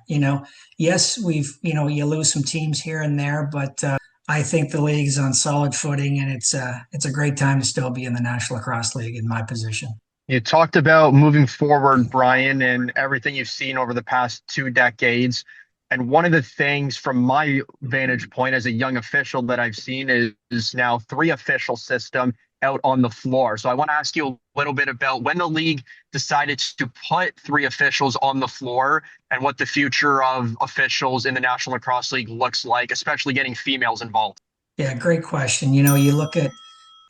Yes, you lose some teams here and there, but I think the league's on solid footing, and it's a great time to still be in the National Lacrosse League in my position. You talked about moving forward, Brian, and everything you've seen over the past 2 decades. And one of the things from my vantage point as a young official that I've seen is now 3 official system out on the floor. So I want to ask you a little bit about when the league decided to put 3 officials on the floor and what the future of officials in the National Lacrosse League looks like, especially getting females involved. Yeah, great question. You look at,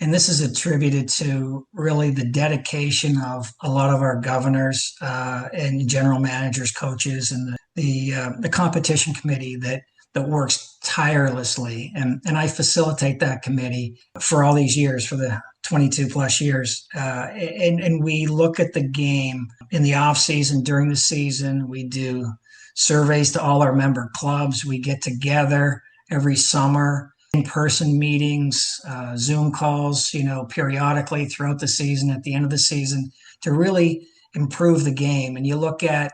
and this is attributed to really the dedication of a lot of our governors and general managers, coaches, and the competition committee that works tirelessly. And I facilitate that committee for all these years, for the 22 plus years. And we look at the game in the off season, during the season. We do surveys to all our member clubs. We get together every summer, in-person meetings, Zoom calls, periodically throughout the season, at the end of the season, to really improve the game. And you look at,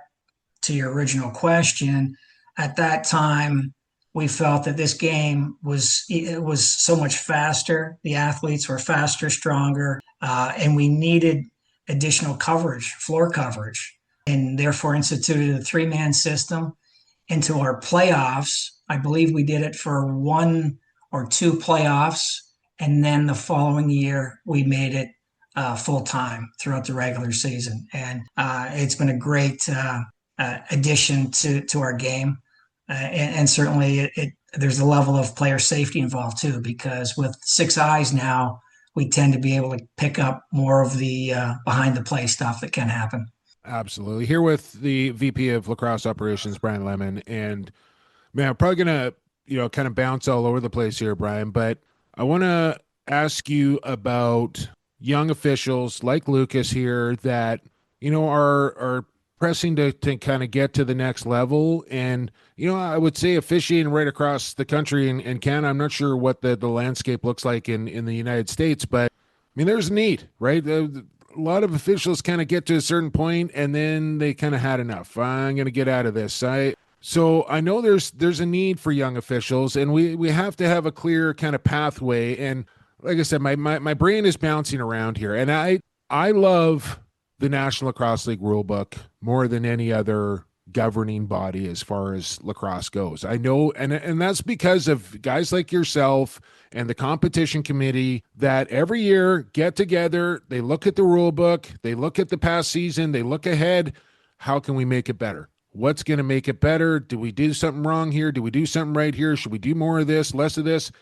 to your original question, at that time, we felt that this game was so much faster. The athletes were faster, stronger, and we needed additional coverage, floor coverage, and therefore instituted a 3-man system into our playoffs. I believe we did it for 1 or 2 playoffs, and then the following year we made it full time throughout the regular season. And it's been a great addition to our game. And certainly there's a level of player safety involved too, because with 6 eyes now, we tend to be able to pick up more of the behind the play stuff that can happen. Absolutely. Here with the VP of Lacrosse Operations, Brian Lemon. And man, I'm probably going to, kind of bounce all over the place here, Brian, but I want to ask you about young officials like Lucas here that, are pressing to kind of get to the next level. And, I would say officiating right across the country and Canada, I'm not sure what the landscape looks like in the United States, but I mean, there's a need, right? A lot of officials kind of get to a certain point and then they kind of had enough. I'm going to get out of this. So I know there's a need for young officials, and we have to have a clear kind of pathway. And like I said, my brain is bouncing around here, and I love the National Lacrosse League rulebook more than any other governing body as far as lacrosse goes. I know, and that's because of guys like yourself and the competition committee that every year get together, they look at the rulebook, they look at the past season, they look ahead. How can we make it better? What's going to make it better? Do we do something wrong here? Do we do something right here? Should we do more of this, less of this?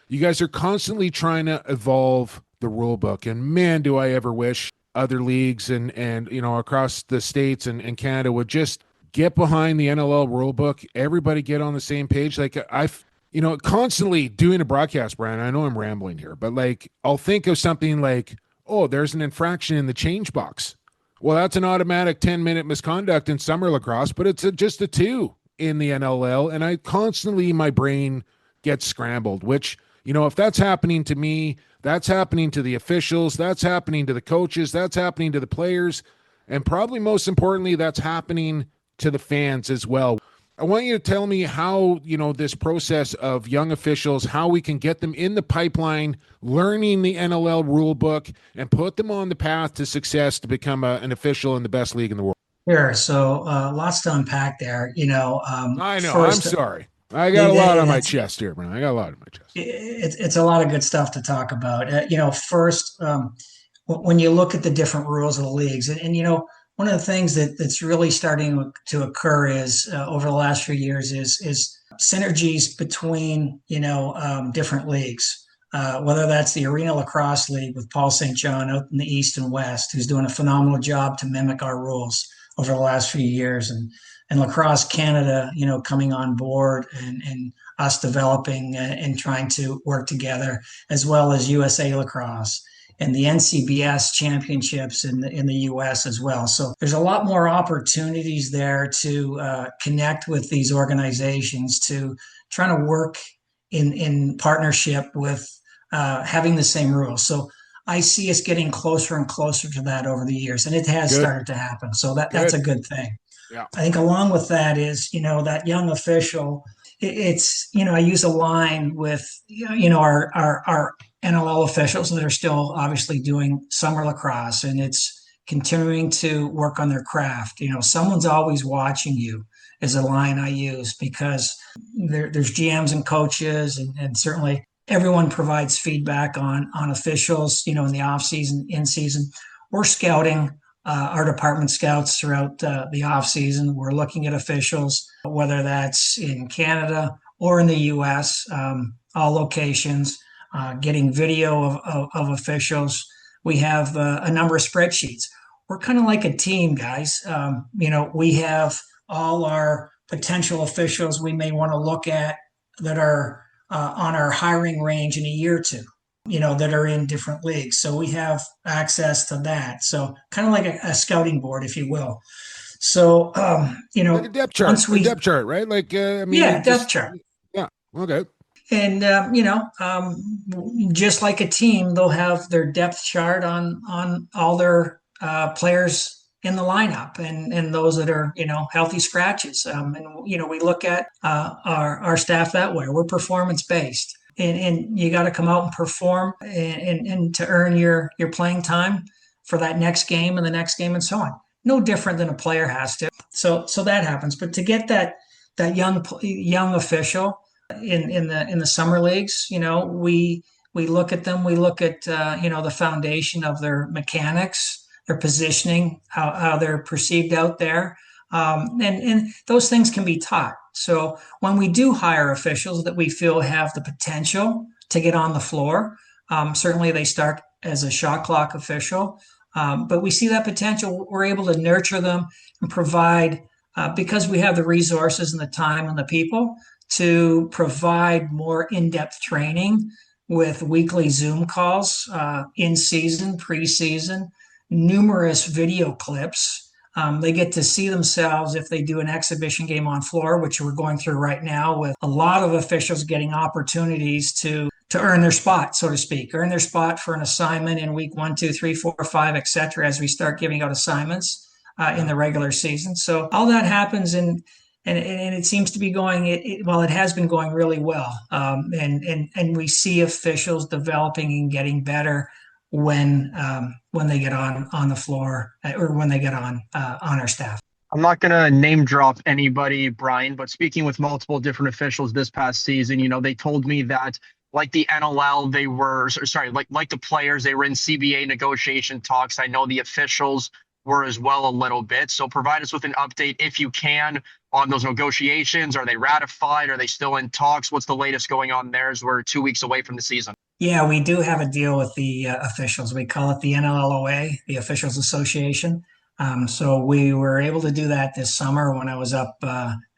You guys are constantly trying to evolve the rule book. And man, do I ever wish other leagues and across the states and Canada would just get behind the NLL rulebook. Everybody get on the same page. Like I've constantly doing a broadcast, Brian. I know I'm rambling here, but like I'll think of something like, oh, there's an infraction in the change box. Well, that's an automatic 10-minute misconduct in summer lacrosse, but it's just a 2 in the NLL. And I constantly, my brain gets scrambled, which, if that's happening to me, that's happening to the officials, that's happening to the coaches, that's happening to the players, and probably most importantly, that's happening to the fans as well. I want you to tell me how, this process of young officials, how we can get them in the pipeline, learning the NLL rule book, and put them on the path to success to become an official in the best league in the world. Sure. So lots to unpack there. I know. First, I'm sorry. I got a lot on my chest here, man. I got a lot on my chest. It's a lot of good stuff to talk about. First, when you look at the different rules of the leagues, and one of the things that's really starting to occur is over the last few years is synergies between different leagues. Whether that's the Arena Lacrosse League with Paul St. John out in the East and West, who's doing a phenomenal job to mimic our rules over the last few years, and Lacrosse Canada, coming on board and us developing and trying to work together, as well as USA Lacrosse and the NCBS championships in the US as well. So there's a lot more opportunities there to connect with these organizations, to trying to work in partnership with having the same rules. So I see us getting closer and closer to that over the years, and it has started to happen. So that's a good thing. Yeah. I think along with that is, that young official, it's, I use a line with, our NLL officials that are still obviously doing summer lacrosse, and it's continuing to work on their craft. Someone's always watching you is a line I use, because there's GMs and coaches, and certainly everyone provides feedback on officials, in the off season, in season. We're scouting our department scouts throughout the off season. We're looking at officials, whether that's in Canada or in the US, all locations, getting video of officials. We have a number of spreadsheets. We're kind of like a team, guys. We have all our potential officials we may want to look at that are on our hiring range in a year or two, that are in different leagues. So we have access to that. So kind of like a scouting board, if you will. So, like a depth chart, right? Like, depth chart. Yeah. Okay. And, just like a team, they'll have their depth chart on all their players in the lineup, and those that are, healthy scratches. We look at our staff that way. We're performance based, and you got to come out and perform and to earn your playing time for that next game and the next game and so on. No different than a player has to. So that happens. But to get that young official in the summer leagues, we look at them. We look at the foundation of their mechanics, their positioning, how they're perceived out there. And those things can be taught. So when we do hire officials that we feel have the potential to get on the floor, certainly they start as a shot clock official, but we see that potential. We're able to nurture them and provide, because we have the resources and the time and the people to provide more in-depth training with weekly Zoom calls, in season, pre-season, numerous video clips. They get to see themselves if they do an exhibition game on floor, which we're going through right now, with a lot of officials getting opportunities to earn their spot, so to speak, earn their spot for an assignment in week 1, 2, 3, 4, 5, etc., as we start giving out assignments in the regular season. So all that happens, and it seems to be going, it has been going really well. And we see officials developing and getting better when they get on the floor, or when they get on our staff. I'm not going to name drop anybody, Brian, but speaking with multiple different officials this past season, they told me that, like the NLL, they were, like the players, they were in CBA negotiation talks. I know the officials were as well a little bit. So provide us with an update, if you can, on those negotiations. Are they ratified? Are they still in talks? What's the latest going on there, as we're 2 weeks away from the season? Yeah, we do have a deal with the officials. We call it the NLLOA, the Officials Association. So we were able to do that this summer when I was up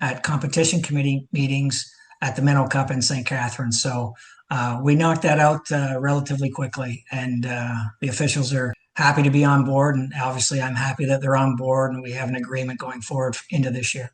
at competition committee meetings at the Minnow Cup in St. Catharines. So we knocked that out relatively quickly, and the officials are happy to be on board. And obviously, I'm happy that they're on board, and we have an agreement going forward into this year.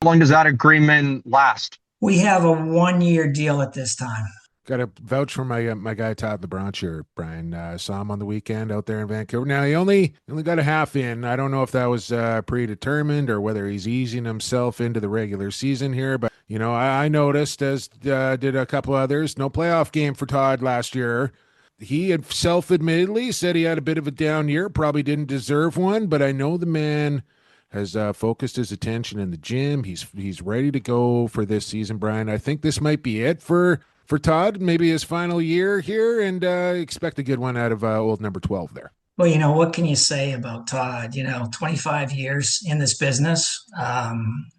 How long does that agreement last? We have a 1-year deal at this time. Got to vouch for my guy Todd LeBron here, Brian. Saw him on the weekend out there in Vancouver. Now he only got a half in. I don't know if that was predetermined or whether he's easing himself into the regular season here. But I noticed, as did a couple others, no playoff game for Todd last year. He had self-admittedly said he had a bit of a down year, probably didn't deserve one. But I know the man has focused his attention in the gym. He's ready to go for this season, Brian. I think this might be it for Todd, maybe his final year here, and expect a good one out of old number 12 there. Well, what can you say about Todd? 25 years in this business.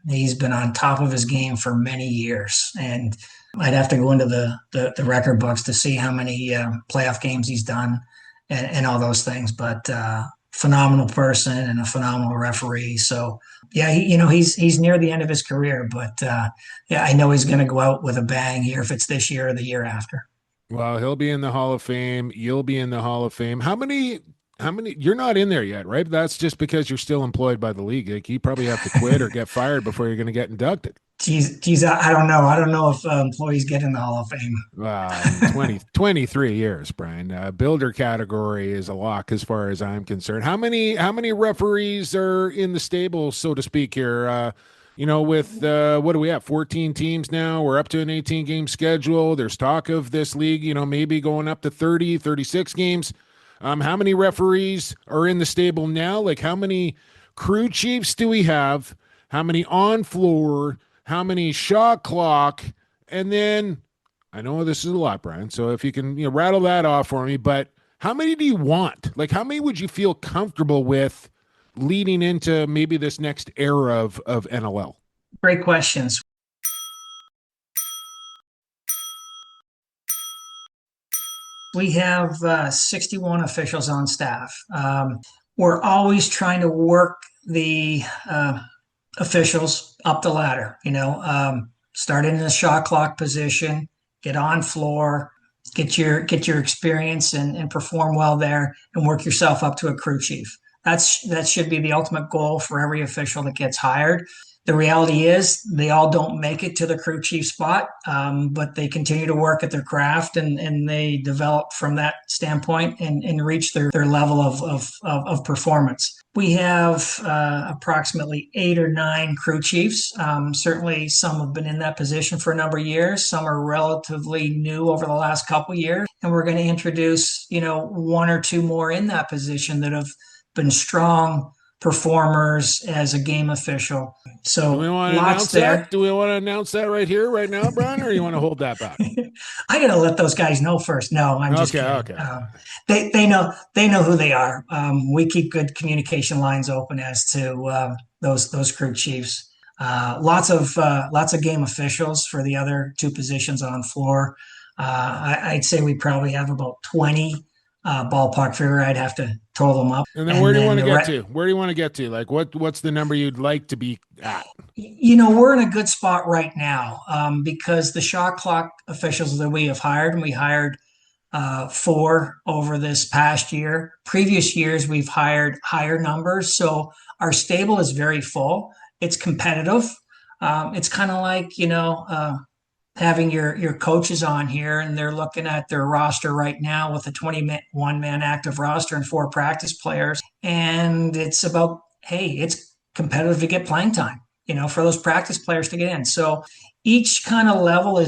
He's been on top of his game for many years. And I'd have to go into the record books to see how many playoff games he's done and all those things. But phenomenal person and a phenomenal referee. So yeah, he's near the end of his career, but yeah, I know he's going to go out with a bang here if it's this year or the year after. Well, he'll be in the Hall of Fame. You'll be in the Hall of Fame. How many, you're not in there yet, right? That's just because you're still employed by the league. Like, you probably have to quit or get fired before you're going to get inducted. Geez, I don't know. I don't know if employees get in the Hall of Fame. 23 years, Brian. Builder category is a lock as far as I'm concerned. How many referees are in the stable, so to speak, here? With what do we have? 14 teams now. We're up to an 18-game schedule. There's talk of this league, maybe going up to 30, 36 games. How many referees are in the stable now? Like, how many crew chiefs do we have? How many on floor? How many shot clock? And then, I know this is a lot, Brian, so if you can rattle that off for me, but how many do you want? Like, how many would you feel comfortable with leading into maybe this next era of NLL? Great questions. We have 61 officials on staff. We're always trying to work the officials up the ladder, start in the shot clock position, get on floor, get your experience and perform well there, and work yourself up to a crew chief. That should be the ultimate goal for every official that gets hired. The reality is they all don't make it to the crew chief spot, but they continue to work at their craft and they develop from that standpoint and reach their level of performance. We have approximately 8 or 9 crew chiefs. Certainly some have been in that position for a number of years. Some are relatively new over the last couple of years. And we're going to introduce, 1 or 2 more in that position that have been strong performers as a game official. So do we want to announce that? Do we want to announce that right here, right now, Brian, or you want to hold that back? I got to let those guys know first. No, I'm just kidding. Okay. They know who they are. We keep good communication lines open as to those crew chiefs. Lots of game officials for the other 2 positions on floor. I'd say we probably have about 20. Ballpark figure. I'd have to total them up. And then where do you want to get to? Where do you want to get to? Like, what's the number you'd like to be at? We're in a good spot right now because the shot clock officials that we have hired, and we hired 4 over this past year. Previous years, we've hired higher numbers. So our stable is very full. It's competitive. It's kind of like, having your coaches on here and they're looking at their roster right now with a 21-man active roster and 4 practice players. And it's about, hey, it's competitive to get playing time, for those practice players to get in. So each kind of level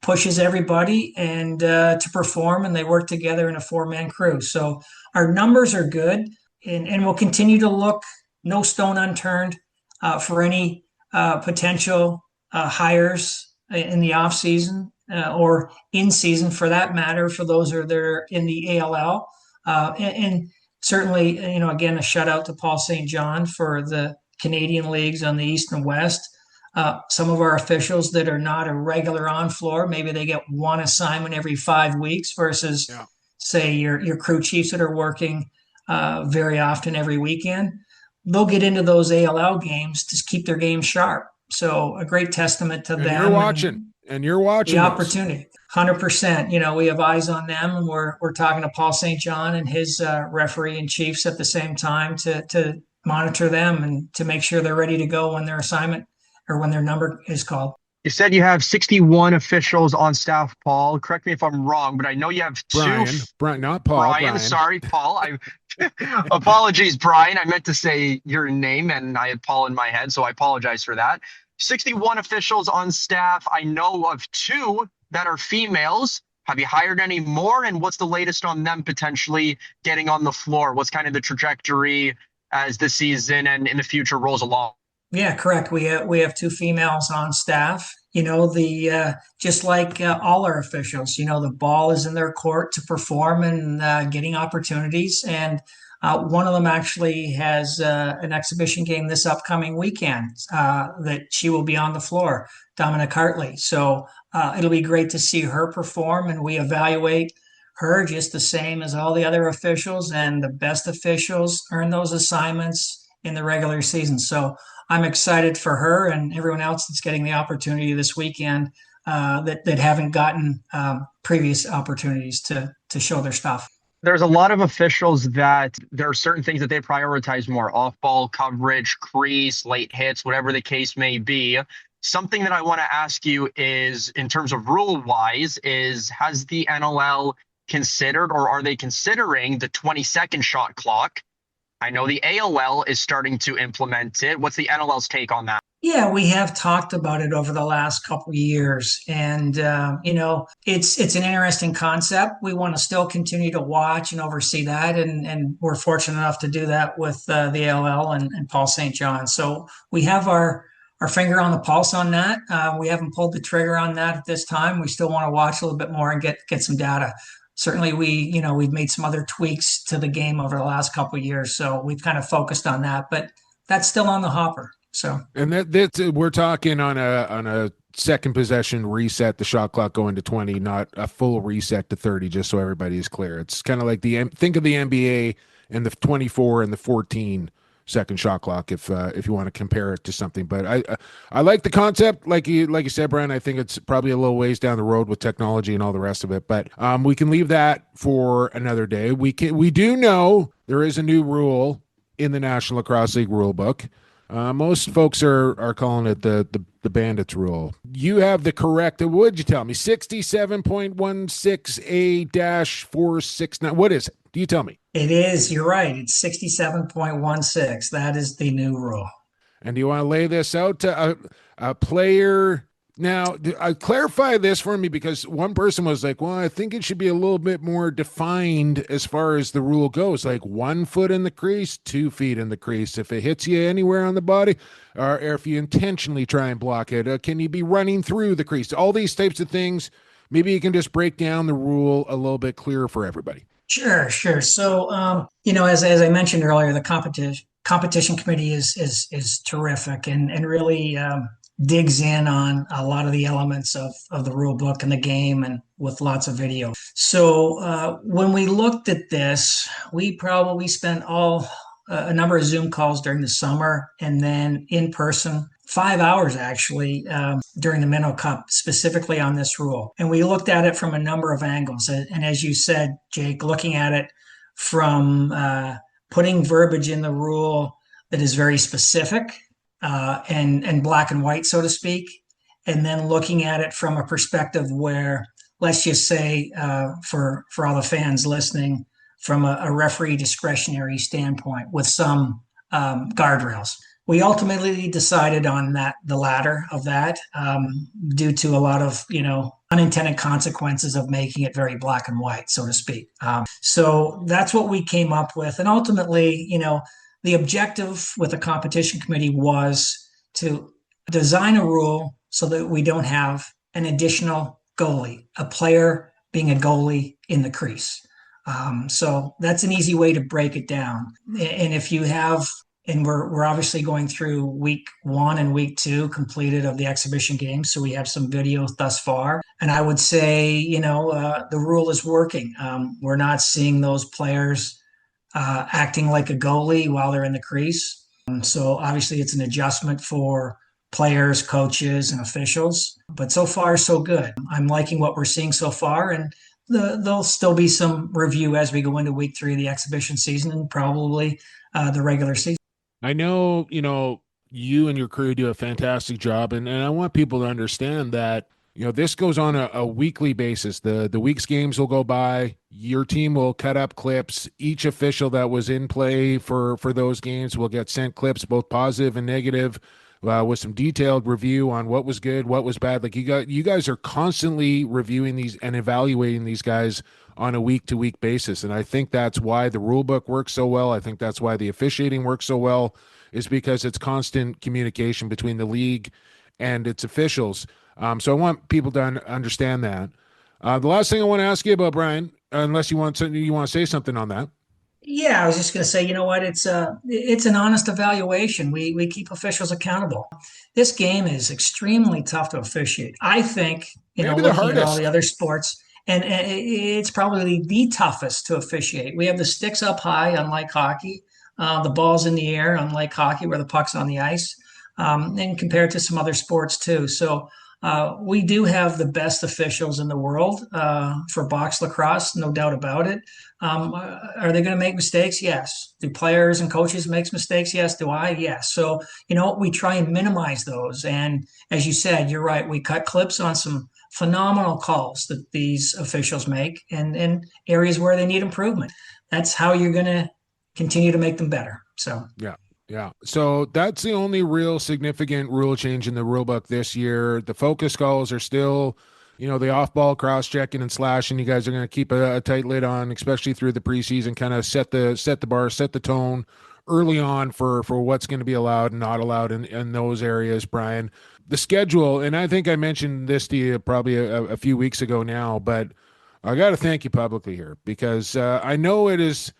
pushes everybody and to perform, and they work together in a 4-man crew. So our numbers are good, and we'll continue to look no stone unturned for any potential hires in the off season or in season for that matter, for those that are in the ALL. And certainly, again, a shout out to Paul St. John for the Canadian leagues on the East and West. some of our officials that are not a regular on floor, maybe they get one assignment every 5 weeks versus, say, your crew chiefs that are working very often every weekend. They'll get into those ALL games to keep their game sharp. So a great testament to them. You're watching the opportunity. 100%. You know, we have eyes on them, and we're talking to Paul St. John and his referee and chiefs at the same time to monitor them and to make sure they're ready to go when their assignment or when their number is called. You said you have 61 officials on staff, Paul. Correct me if I'm wrong, but I know you have Brian, not Paul. Brian. Sorry, Paul. Apologies, Brian. I meant to say your name, and I had Paul in my head, so I apologize for that. 61 officials on staff. I know of 2 that are females. Have you hired any more? And what's the latest on them potentially getting on the floor? What's kind of the trajectory as the season and in the future rolls along? Yeah, correct. We have 2 females on staff. You know, just like all our officials, you know, the ball is in their court to perform and getting opportunities. And one of them actually has an exhibition game this upcoming weekend that she will be on the floor, Dominic Hartley. So it'll be great to see her perform, and we evaluate her just the same as all the other officials, and the best officials earn those assignments in the regular season. So I'm excited for her and everyone else that's getting the opportunity this weekend that haven't gotten previous opportunities to show their stuff. There's a lot of officials that there are certain things that they prioritize more: off-ball coverage, crease, late hits, whatever the case may be. Something that I want to ask you is, in terms of rule-wise, has the NLL considered, or are they considering, the 20-second shot clock? I know the ALL is starting to implement it. What's the NLL's take on that? Yeah, we have talked about it over the last couple of years, and you know, it's an interesting concept. We want to still continue to watch and oversee that, and we're fortunate enough to do that with the ALL and Paul St. John. So we have our finger on the pulse on that. We haven't pulled the trigger on that at this time. We still want to watch a little bit more and get some data. Certainly, we've made some other tweaks to the game over the last couple of years, so we've kind of focused on that, but that's still on the hopper. So, and that's we're talking on a second possession reset, the shot clock going to 20, not a full reset to 30. Just so everybody is clear, it's kind of like think of the NBA and the 24 and the 14 second shot clock if you want to compare it to something. But I like the concept, like you said, Brian. I think it's probably a little ways down the road with technology and all the rest of it, but we can leave that for another day. We do know there is a new rule in the National Lacrosse League rule book. Most folks are calling it the Bandits rule. You have the correct, what would you tell me? 67.16A-469. What is it? Do you tell me? It is. You're right. It's 67.16. That is the new rule. And do you want to lay this out to a player? Now, clarify this for me, because one person was like, well, I think it should be a little bit more defined as far as the rule goes, like 1 foot in the crease, 2 feet in the crease. If it hits you anywhere on the body, or if you intentionally try and block it, can you be running through the crease? All these types of things. Maybe you can just break down the rule a little bit clearer for everybody. Sure. So, as I mentioned earlier, the competition committee is terrific and really digs in on a lot of the elements of the rule book and the game, and with lots of video. So when we looked at this, we probably spent a number of Zoom calls during the summer, and then in person, 5 hours actually during the Minnow Cup, specifically on this rule. And we looked at it from a number of angles. And as you said, Jake, looking at it from putting verbiage in the rule that is very specific and black and white, so to speak, and then looking at it from a perspective where, let's just say, for all the fans listening, from a referee discretionary standpoint with some guardrails. We ultimately decided on the latter of that, due to a lot of, unintended consequences of making it very black and white, so to speak. So that's what we came up with. And ultimately, the objective with the competition committee was to design a rule so that we don't have an additional goalie, a player being a goalie in the crease. So that's an easy way to break it down. And if you have and we're obviously going through week 1 and week 2 completed of the exhibition games. So we have some videos thus far. And I would say, the rule is working. We're not seeing those players acting like a goalie while they're in the crease. So obviously it's an adjustment for players, coaches, and officials. But so far, so good. I'm liking what we're seeing so far. And there'll still be some review as we go into week 3 of the exhibition season and probably the regular season. I know, you and your crew do a fantastic job, and I want people to understand that, this goes on a weekly basis. The week's games will go by. Your team will cut up clips. Each official that was in play for those games will get sent clips, both positive and negative, with some detailed review on what was good, what was bad. Like you guys are constantly reviewing these and evaluating these guys on a week-to-week basis. And I think that's why the rule book works so well. I think that's why the officiating works so well, is because it's constant communication between the league and its officials. So I want people to understand that. The last thing I want to ask you about, Brian, unless you want to say something on that. Yeah, I was just going to say, you know what? It's an honest evaluation. We keep officials accountable. This game is extremely tough to officiate. I think, Maybe the looking at all hardest. the other sports, and it's probably the toughest to officiate. We have the sticks up high, unlike hockey. The ball's in the air, unlike hockey, where the puck's on the ice, and compared to some other sports too. So we do have the best officials in the world for box lacrosse, no doubt about it. Are they going to make mistakes? Yes. Do players and coaches make mistakes? Yes. Do I? Yes. So, we try and minimize those. And as you said, you're right. We cut clips on some phenomenal calls that these officials make and areas where they need improvement. That's how you're going to continue to make them better. So, Yeah. So that's the only real significant rule change in the rule book this year. The focus calls are still, the off-ball cross-checking and slashing. You guys are going to keep a tight lid on, especially through the preseason, kind of set the bar, set the tone early on for what's going to be allowed and not allowed in those areas, Brian. The schedule, and I think I mentioned this to you probably a few weeks ago now, but I got to thank you publicly here because I know it is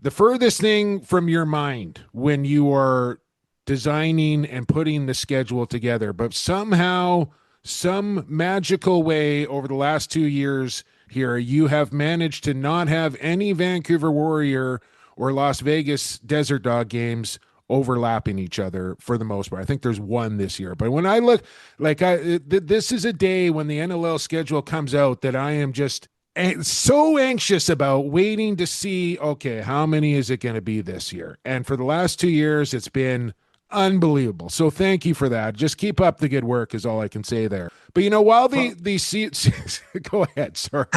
the furthest thing from your mind when you are designing and putting the schedule together, but somehow, some magical way over the last 2 years here, you have managed to not have any Vancouver Warrior or Las Vegas Desert Dog games overlapping each other for the most part. I think there's one this year, but when I look, this is a day when the NLL schedule comes out that I am just so anxious about, waiting to see, okay, how many is it going to be this year? And for the last 2 years, it's been unbelievable. So thank you for that. Just keep up the good work is all I can say there. But while the seats, go ahead. Sorry.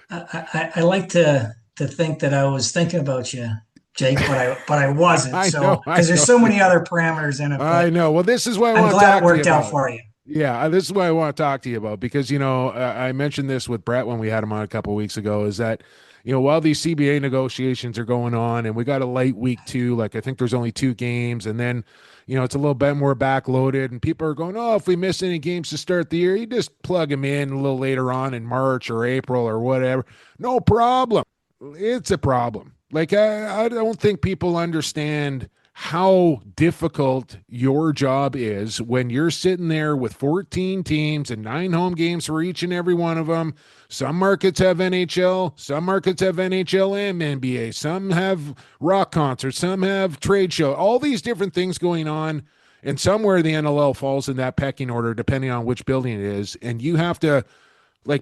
I like to think that I was thinking about you, Jake, but I wasn't. Because there's so many other parameters in it. I know. Well, this is why I'm glad it worked out for you. Yeah, this is what I want to talk to you about because, I mentioned this with Brett when we had him on a couple of weeks ago, is that, while these CBA negotiations are going on and we got a light week 2, I think there's only 2 games and then, it's a little bit more backloaded and people are going, oh, if we miss any games to start the year, you just plug them in a little later on in March or April or whatever. No problem. It's a problem. I don't think people understand how difficult your job is when you're sitting there with 14 teams and 9 home games for each and every one of them. Some markets have NHL, some markets have NHL and NBA, some have rock concerts, some have trade show, all these different things going on. And somewhere the NLL falls in that pecking order, depending on which building it is. And you have to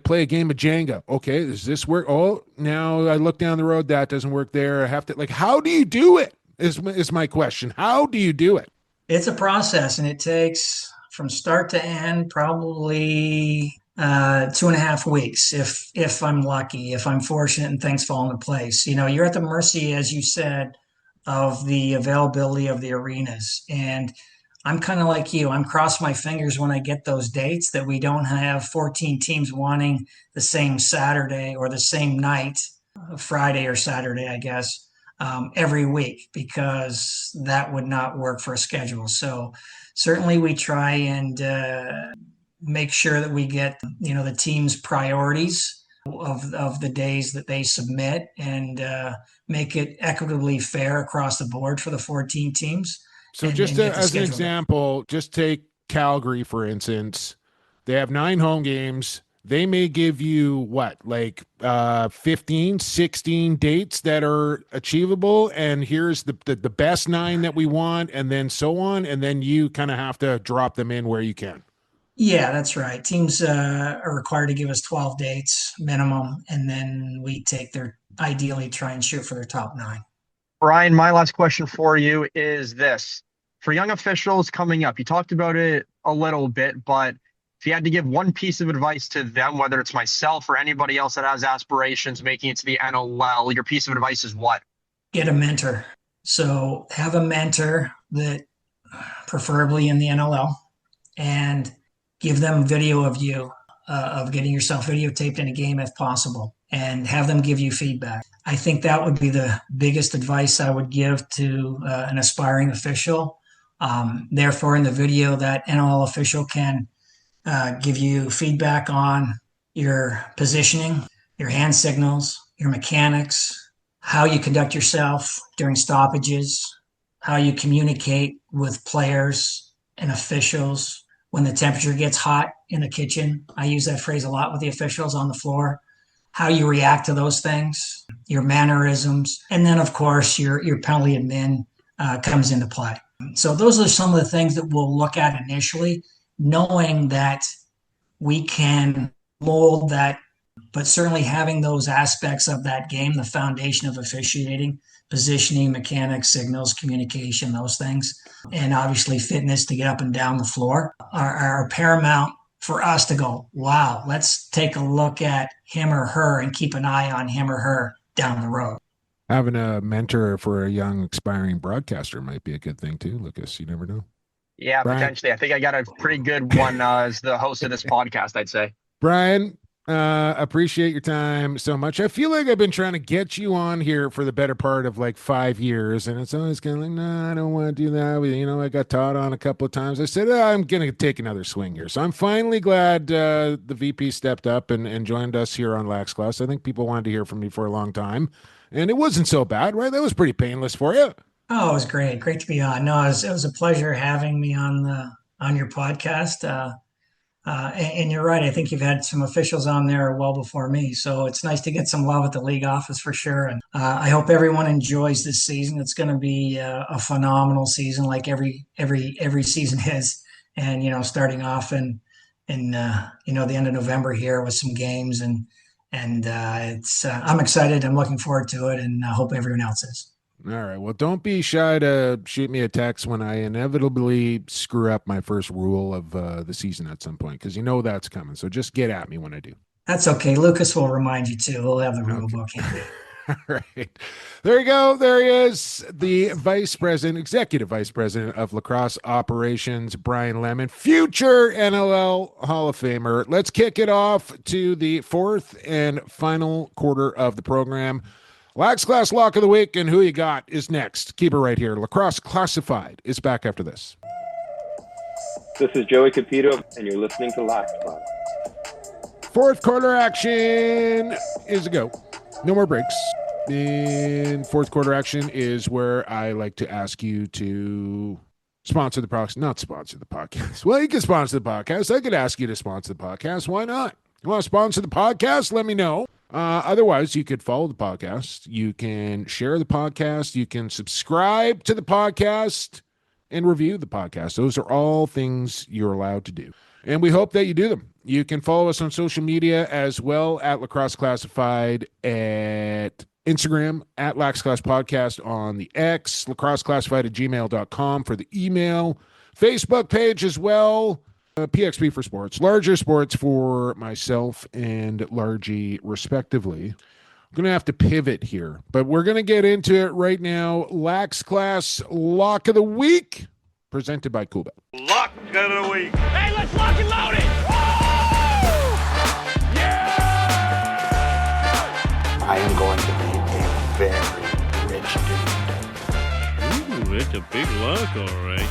play a game of Jenga. Okay, does this work? Oh, now I look down the road, that doesn't work there. I have to how do you do it? Is my question. How do you do it? It's a process, and it takes from start to end probably 2.5 weeks if I'm lucky, if I'm fortunate and things fall into place. You're at the mercy, as you said, of the availability of the arenas. And I'm kind of like you. I'm crossing my fingers when I get those dates that we don't have 14 teams wanting the same Saturday or the same night, Friday or Saturday, I guess. Every week, because that would not work for a schedule. So certainly we try and make sure that we get, the team's priorities of the days that they submit and make it equitably fair across the board for the 14 teams. So and just get the as an schedule. example, just take Calgary, for instance. They have 9 home games. They may give you what, like 15, 16 dates that are achievable. And here's the best 9 that we want, and then so on. And then you kind of have to drop them in where you can. Yeah, that's right. Teams are required to give us 12 dates minimum, and then we take ideally try and shoot for their top 9. Brian, my last question for you is this. For young officials coming up, you talked about it a little bit, but if you had to give one piece of advice to them, whether it's myself or anybody else that has aspirations making it to the NLL, your piece of advice is what? Get a mentor. So have a mentor that preferably in the NLL, and give them video of you, of getting yourself videotaped in a game if possible, and have them give you feedback. I think that would be the biggest advice I would give to an aspiring official. Therefore, in the video, that NLL official can give you feedback on your positioning, your hand signals, your mechanics, how you conduct yourself during stoppages, how you communicate with players and officials when the temperature gets hot in the kitchen. I use that phrase a lot with the officials on the floor. How you react to those things, your mannerisms, and then, of course, your penalty admin comes into play. So those are some of the things that we'll look at initially, knowing that we can mold that, but certainly having those aspects of that game, the foundation of officiating, positioning, mechanics, signals, communication, those things, and obviously fitness to get up and down the floor are paramount for us to go, wow, let's take a look at him or her and keep an eye on him or her down the road. Having a mentor for a young aspiring broadcaster might be a good thing too, Lucas. You never know. Yeah, Brian. Potentially. I think I got a pretty good one as the host of this podcast, I'd say. Brian, appreciate your time so much. I feel like I've been trying to get you on here for the better part of like 5 years, and it's always kind of like, no, I don't want to do that. I got taught on a couple of times. I said, I'm going to take another swing here. So I'm finally glad the VP stepped up and joined us here on Lax Class. I think people wanted to hear from me for a long time, and it wasn't so bad, right? That was pretty painless for you. Oh, it was great. Great to be on. No, it was a pleasure having me on your podcast. And you're right. I think you've had some officials on there well before me. So it's nice to get some love at the league office for sure. And I hope everyone enjoys this season. It's going to be a phenomenal season, like every season is. And, starting off in the end of November here with some games, and it's I'm excited. I'm looking forward to it, and I hope everyone else is. All right. Well, don't be shy to shoot me a text when I inevitably screw up my first rule of the season at some point, because that's coming. So just get at me when I do. That's okay. Lucas will remind you too. We'll have the rule book handy. All right. There you go. There he is, the executive vice president of lacrosse operations, Brian Lemon, future NLL Hall of Famer. Let's kick it off to the fourth and final quarter of the program. Lax Class Lock of the Week, and who you got is next. Keep it right here. Lacrosse Classified is back after this. This is Joey Capito, and you're listening to Lax Class. Fourth quarter action is a go. No more breaks. In fourth quarter action is where I like to ask you to sponsor the podcast. Not sponsor the podcast. Well, you can sponsor the podcast. I could ask you to sponsor the podcast. Why not? You want to sponsor the podcast? Let me know. Otherwise, you could follow the podcast. You can share the podcast. You can subscribe to the podcast and review the podcast. Those are all things you're allowed to do. And we hope that you do them. You can follow us on social media as well at Lacrosse Classified, at Instagram, at Lax Class Podcast on the X, lacrosseclassified@gmail.com for the email, Facebook page as well. PXP for sports, larger sports for myself and Largy, respectively. I'm going to have to pivot here, but we're going to get into it right now. Lax Class Lock of the Week, presented by Coolbet. Lock of the week. Hey, let's lock and load it. Oh! Yeah! I am going to be a very rich dude. Ooh, it's a big lock, all right.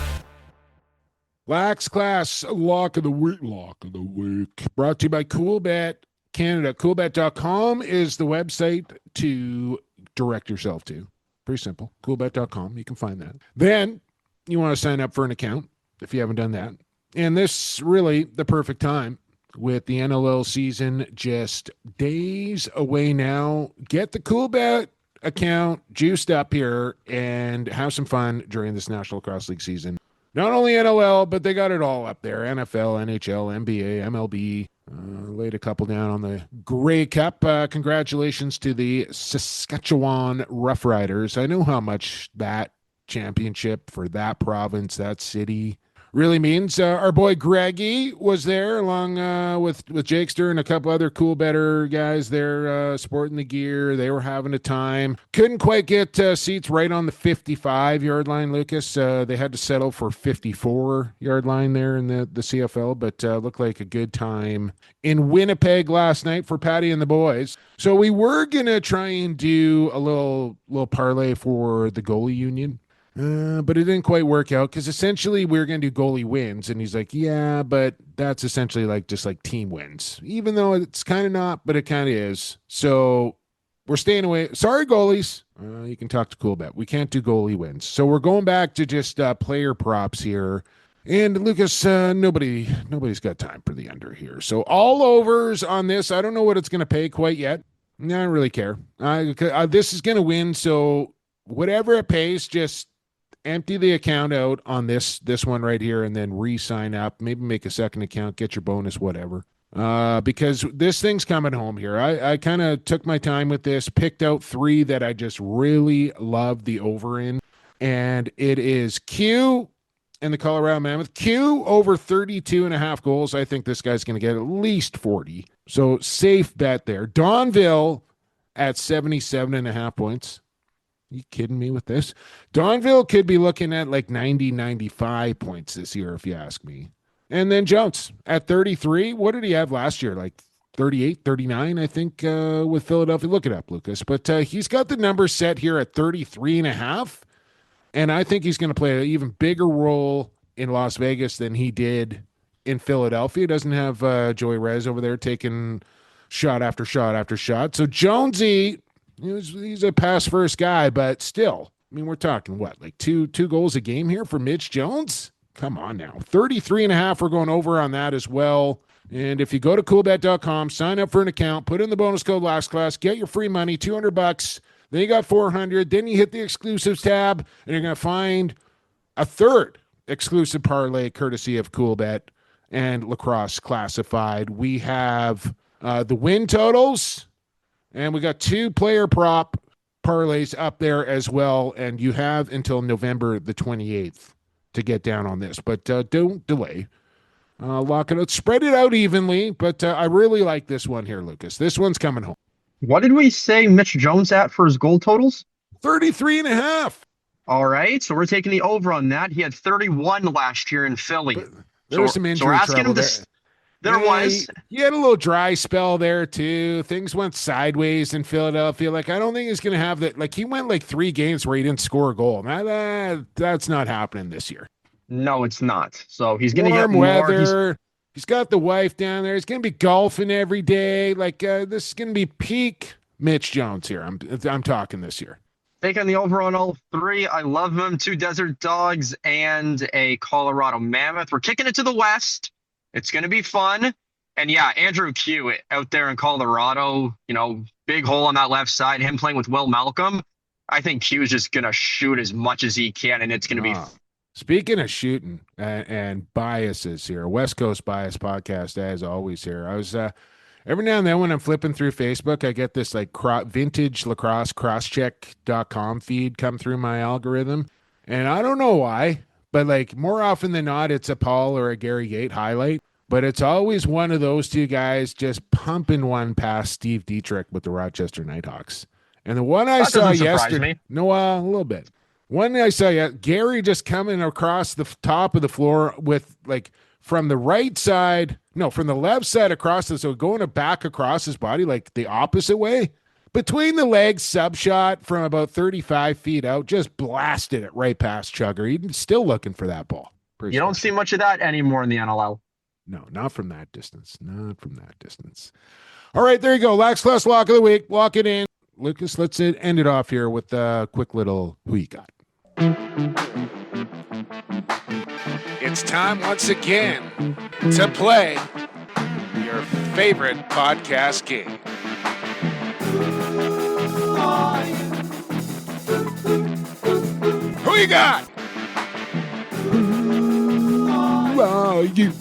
Lax Class Lock of the Week, brought to you by Coolbet. Canada. Coolbet.com is the website to direct yourself to. Pretty simple. Coolbet.com. You can find that. Then you want to sign up for an account if you haven't done that. And this really the perfect time with the NLL season just days away now. Get the Coolbet account juiced up here and have some fun during this National Lacrosse League season. Not only NLL, but they got it all up there. NFL, NHL, NBA, MLB. Laid a couple down on the Grey Cup. Congratulations to the Saskatchewan Roughriders. I know how much that championship for that province, that city, really means. Our boy Greggy was there along with Jakester and a couple other cool better guys there sporting the gear. They were having a time. Couldn't quite get seats right on the 55-yard line, Lucas. They had to settle for 54-yard line there in the CFL, but looked like a good time in Winnipeg last night for Patty and the boys. So we were going to try and do a little parlay for the goalie union. But it didn't quite work out because essentially we were going to do goalie wins. And he's like, yeah, but that's essentially just like team wins, even though it's kind of not, but it kind of is. So we're staying away. Sorry, goalies. You can talk to Coolbet. We can't do goalie wins. So we're going back to just player props here. And Lucas, nobody's got time for the under here. So all overs on this. I don't know what it's going to pay quite yet. I don't really care. This is going to win. So whatever it pays, just empty the account out on this one right here and then re-sign up. Maybe make a second account, get your bonus, whatever. Because this thing's coming home here. I kind of took my time with this, picked out 3 that I just really love the over in. And it is Q and the Colorado Mammoth. Q over 32.5 goals. I think this guy's going to get at least 40. So safe bet there. Donville at 77.5 points. You kidding me with this? Donville could be looking at like 90, 95 points this year, if you ask me. And then Jones at 33. What did he have last year? Like 38, 39, I think, with Philadelphia. Look it up, Lucas. But he's got the number set here at 33.5. And I think he's going to play an even bigger role in Las Vegas than he did in Philadelphia. He doesn't have Joey Rez over there taking shot after shot after shot. So Jonesy, he's a pass-first guy, but still, I mean, we're talking, what, like two goals a game here for Mitch Jones? Come on now. 33.5, we're going over on that as well. And if you go to coolbet.com, sign up for an account, put in the bonus code Lax Class, get your free money, $200. Then you got 400. Then you hit the exclusives tab, and you're going to find a third exclusive parlay courtesy of Coolbet and Lacrosse Classified. We have the win totals, and we got 2 player prop parlays up there as well. And you have until November the 28th to get down on this. But don't delay. Lock it out. Spread it out evenly. But I really like this one here, Lucas. This one's coming home. What did we say Mitch Jones at for his goal totals? 33.5. All right. So we're taking the over on that. He had 31 last year in Philly. But there was some injury so we're asking trouble him there. There was. He had a little dry spell there, too. Things went sideways in Philadelphia. Like, I don't think he's going to have that. Like, he went like 3 games where he didn't score a goal. That's not happening this year. No, it's not. So he's going to get more weather. He's got the wife down there. He's going to be golfing every day. Like, this is going to be peak Mitch Jones here. I'm talking this year. Taking the over on all 3. I love them. 2 Desert Dogs and a Colorado Mammoth. We're kicking it to the west. It's going to be fun. And yeah, Andrew Q out there in Colorado, big hole on that left side, him playing with Will Malcolm. I think Q is just going to shoot as much as he can, and it's going to be. Speaking of shooting and biases here, West Coast Bias Podcast, as always here. I was every now and then when I'm flipping through Facebook, I get this like vintage lacrosse crosscheck.com feed come through my algorithm. And I don't know why, but like more often than not, it's a Paul or a Gary Gate highlight. But it's always one of those 2 guys just pumping one past Steve Dietrich with the Rochester Nighthawks. And the one I saw yesterday, a little bit. One I saw, Gary just coming across the top of the floor with like from the right side, from the left side across so going back across his body, like the opposite way. Between the legs, sub shot from about 35 feet out, just blasted it right past Chugger. He's still looking for that ball. You don't see much of that anymore in the NLL. No, not from that distance. All right, there you go. Lax Class Lock of the Week. Lock it in. Lucas, let's end it off here with a quick little who you got. It's time once again to play your favorite podcast game. Who you got? Who are you?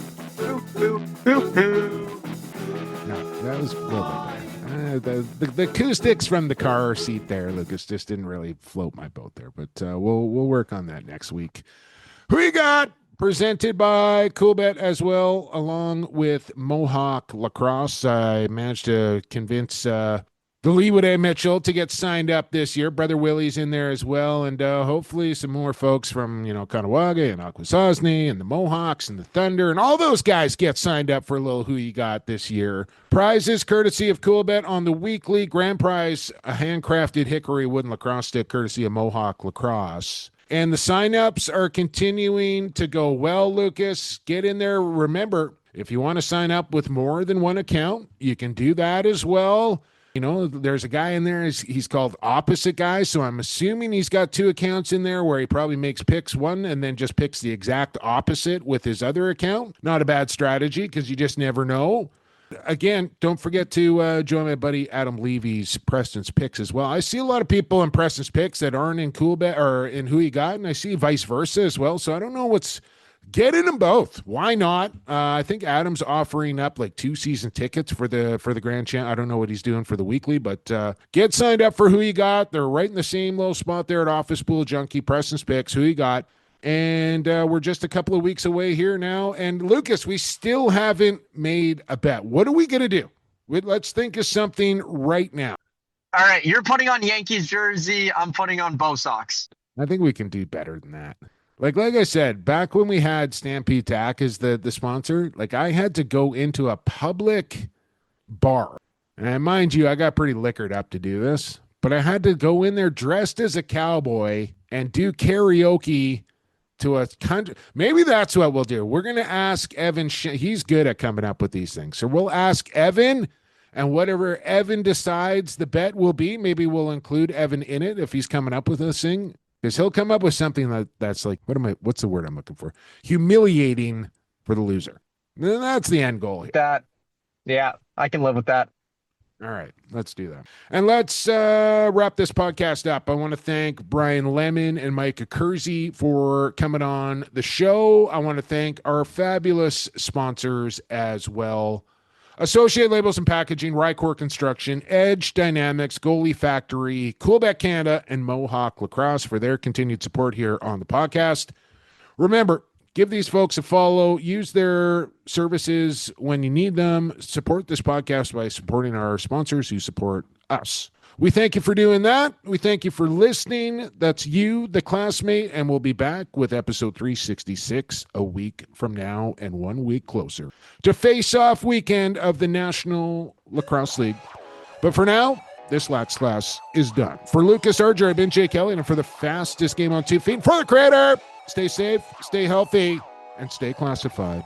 No, that was a little bit better. The acoustics from the car seat there, Lucas, just didn't really float my boat there. But we'll work on that next week. Who you got? Presented by Coolbet as well, along with Mohawk Lacrosse. I managed to convince the Leewood A. Mitchell to get signed up this year. Brother Willie's in there as well, and hopefully some more folks from Kahnawake and Akwesasne and the Mohawks and the Thunder and all those guys get signed up for a little who you got this year. Prizes courtesy of Coolbet on the weekly. Grand prize, a handcrafted hickory wooden lacrosse stick courtesy of Mohawk Lacrosse. And the signups are continuing to go well, Lucas. Get in there. Remember, if you want to sign up with more than one account, you can do that as well. There's a guy in there, he's called Opposite Guy, so I'm assuming he's got two accounts in there where he probably picks one and then just picks the exact opposite with his other account. Not a bad strategy because you just never know. Again, don't forget to join my buddy Adam Levy's Preston's Picks as well. I see a lot of people in Preston's Picks that aren't in Coolbet or in Who You Got, and I see vice versa as well. So I don't know what's get in them both. Why not? I think Adam's offering up like 2 season tickets for the Grand Champ. I don't know what he's doing for the weekly, but get signed up for Who You Got. They're right in the same little spot there at Office Pool Junkie, Preston's Picks, Who You Got. And we're just a couple of weeks away here now. And Lucas, we still haven't made a bet. What are we going to do? Let's think of something right now. All right, you're putting on Yankees jersey. I'm putting on Bo Sox. I think we can do better than that. Like I said, back when we had Stampede Tack as the sponsor, I had to go into a public bar. And mind you, I got pretty liquored up to do this. But I had to go in there dressed as a cowboy and do karaoke to a country. Maybe that's what we'll do. We're going to ask Evan. He's good at coming up with these things. So we'll ask Evan, and whatever Evan decides the bet will be, maybe we'll include Evan in it if he's coming up with this thing. Because he'll come up with something that's like, what's the word I'm looking for? Humiliating for the loser. And that's the end goal here. Yeah, I can live with that. All right, let's do that. And let's wrap this podcast up. I want to thank Brian Lemon and Mike Accursi for coming on the show. I want to thank our fabulous sponsors as well. Associate Labels and Packaging, RyCor Construction, Edge Dynamics, Goalie Factory, Coolbet Canada, and Mohawk Lacrosse for their continued support here on the podcast. Remember, give these folks a follow. Use their services when you need them. Support this podcast by supporting our sponsors who support us. We thank you for doing that. We thank you for listening. That's you, the classmate, and we'll be back with episode 366 a week from now and 1 week closer to face-off weekend of the National Lacrosse League. But for now, this Lax Class is done. For Lucas Arger, I've been Jake Elliott, and for the fastest game on 2 feet, for the creator, stay safe, stay healthy, and stay classified.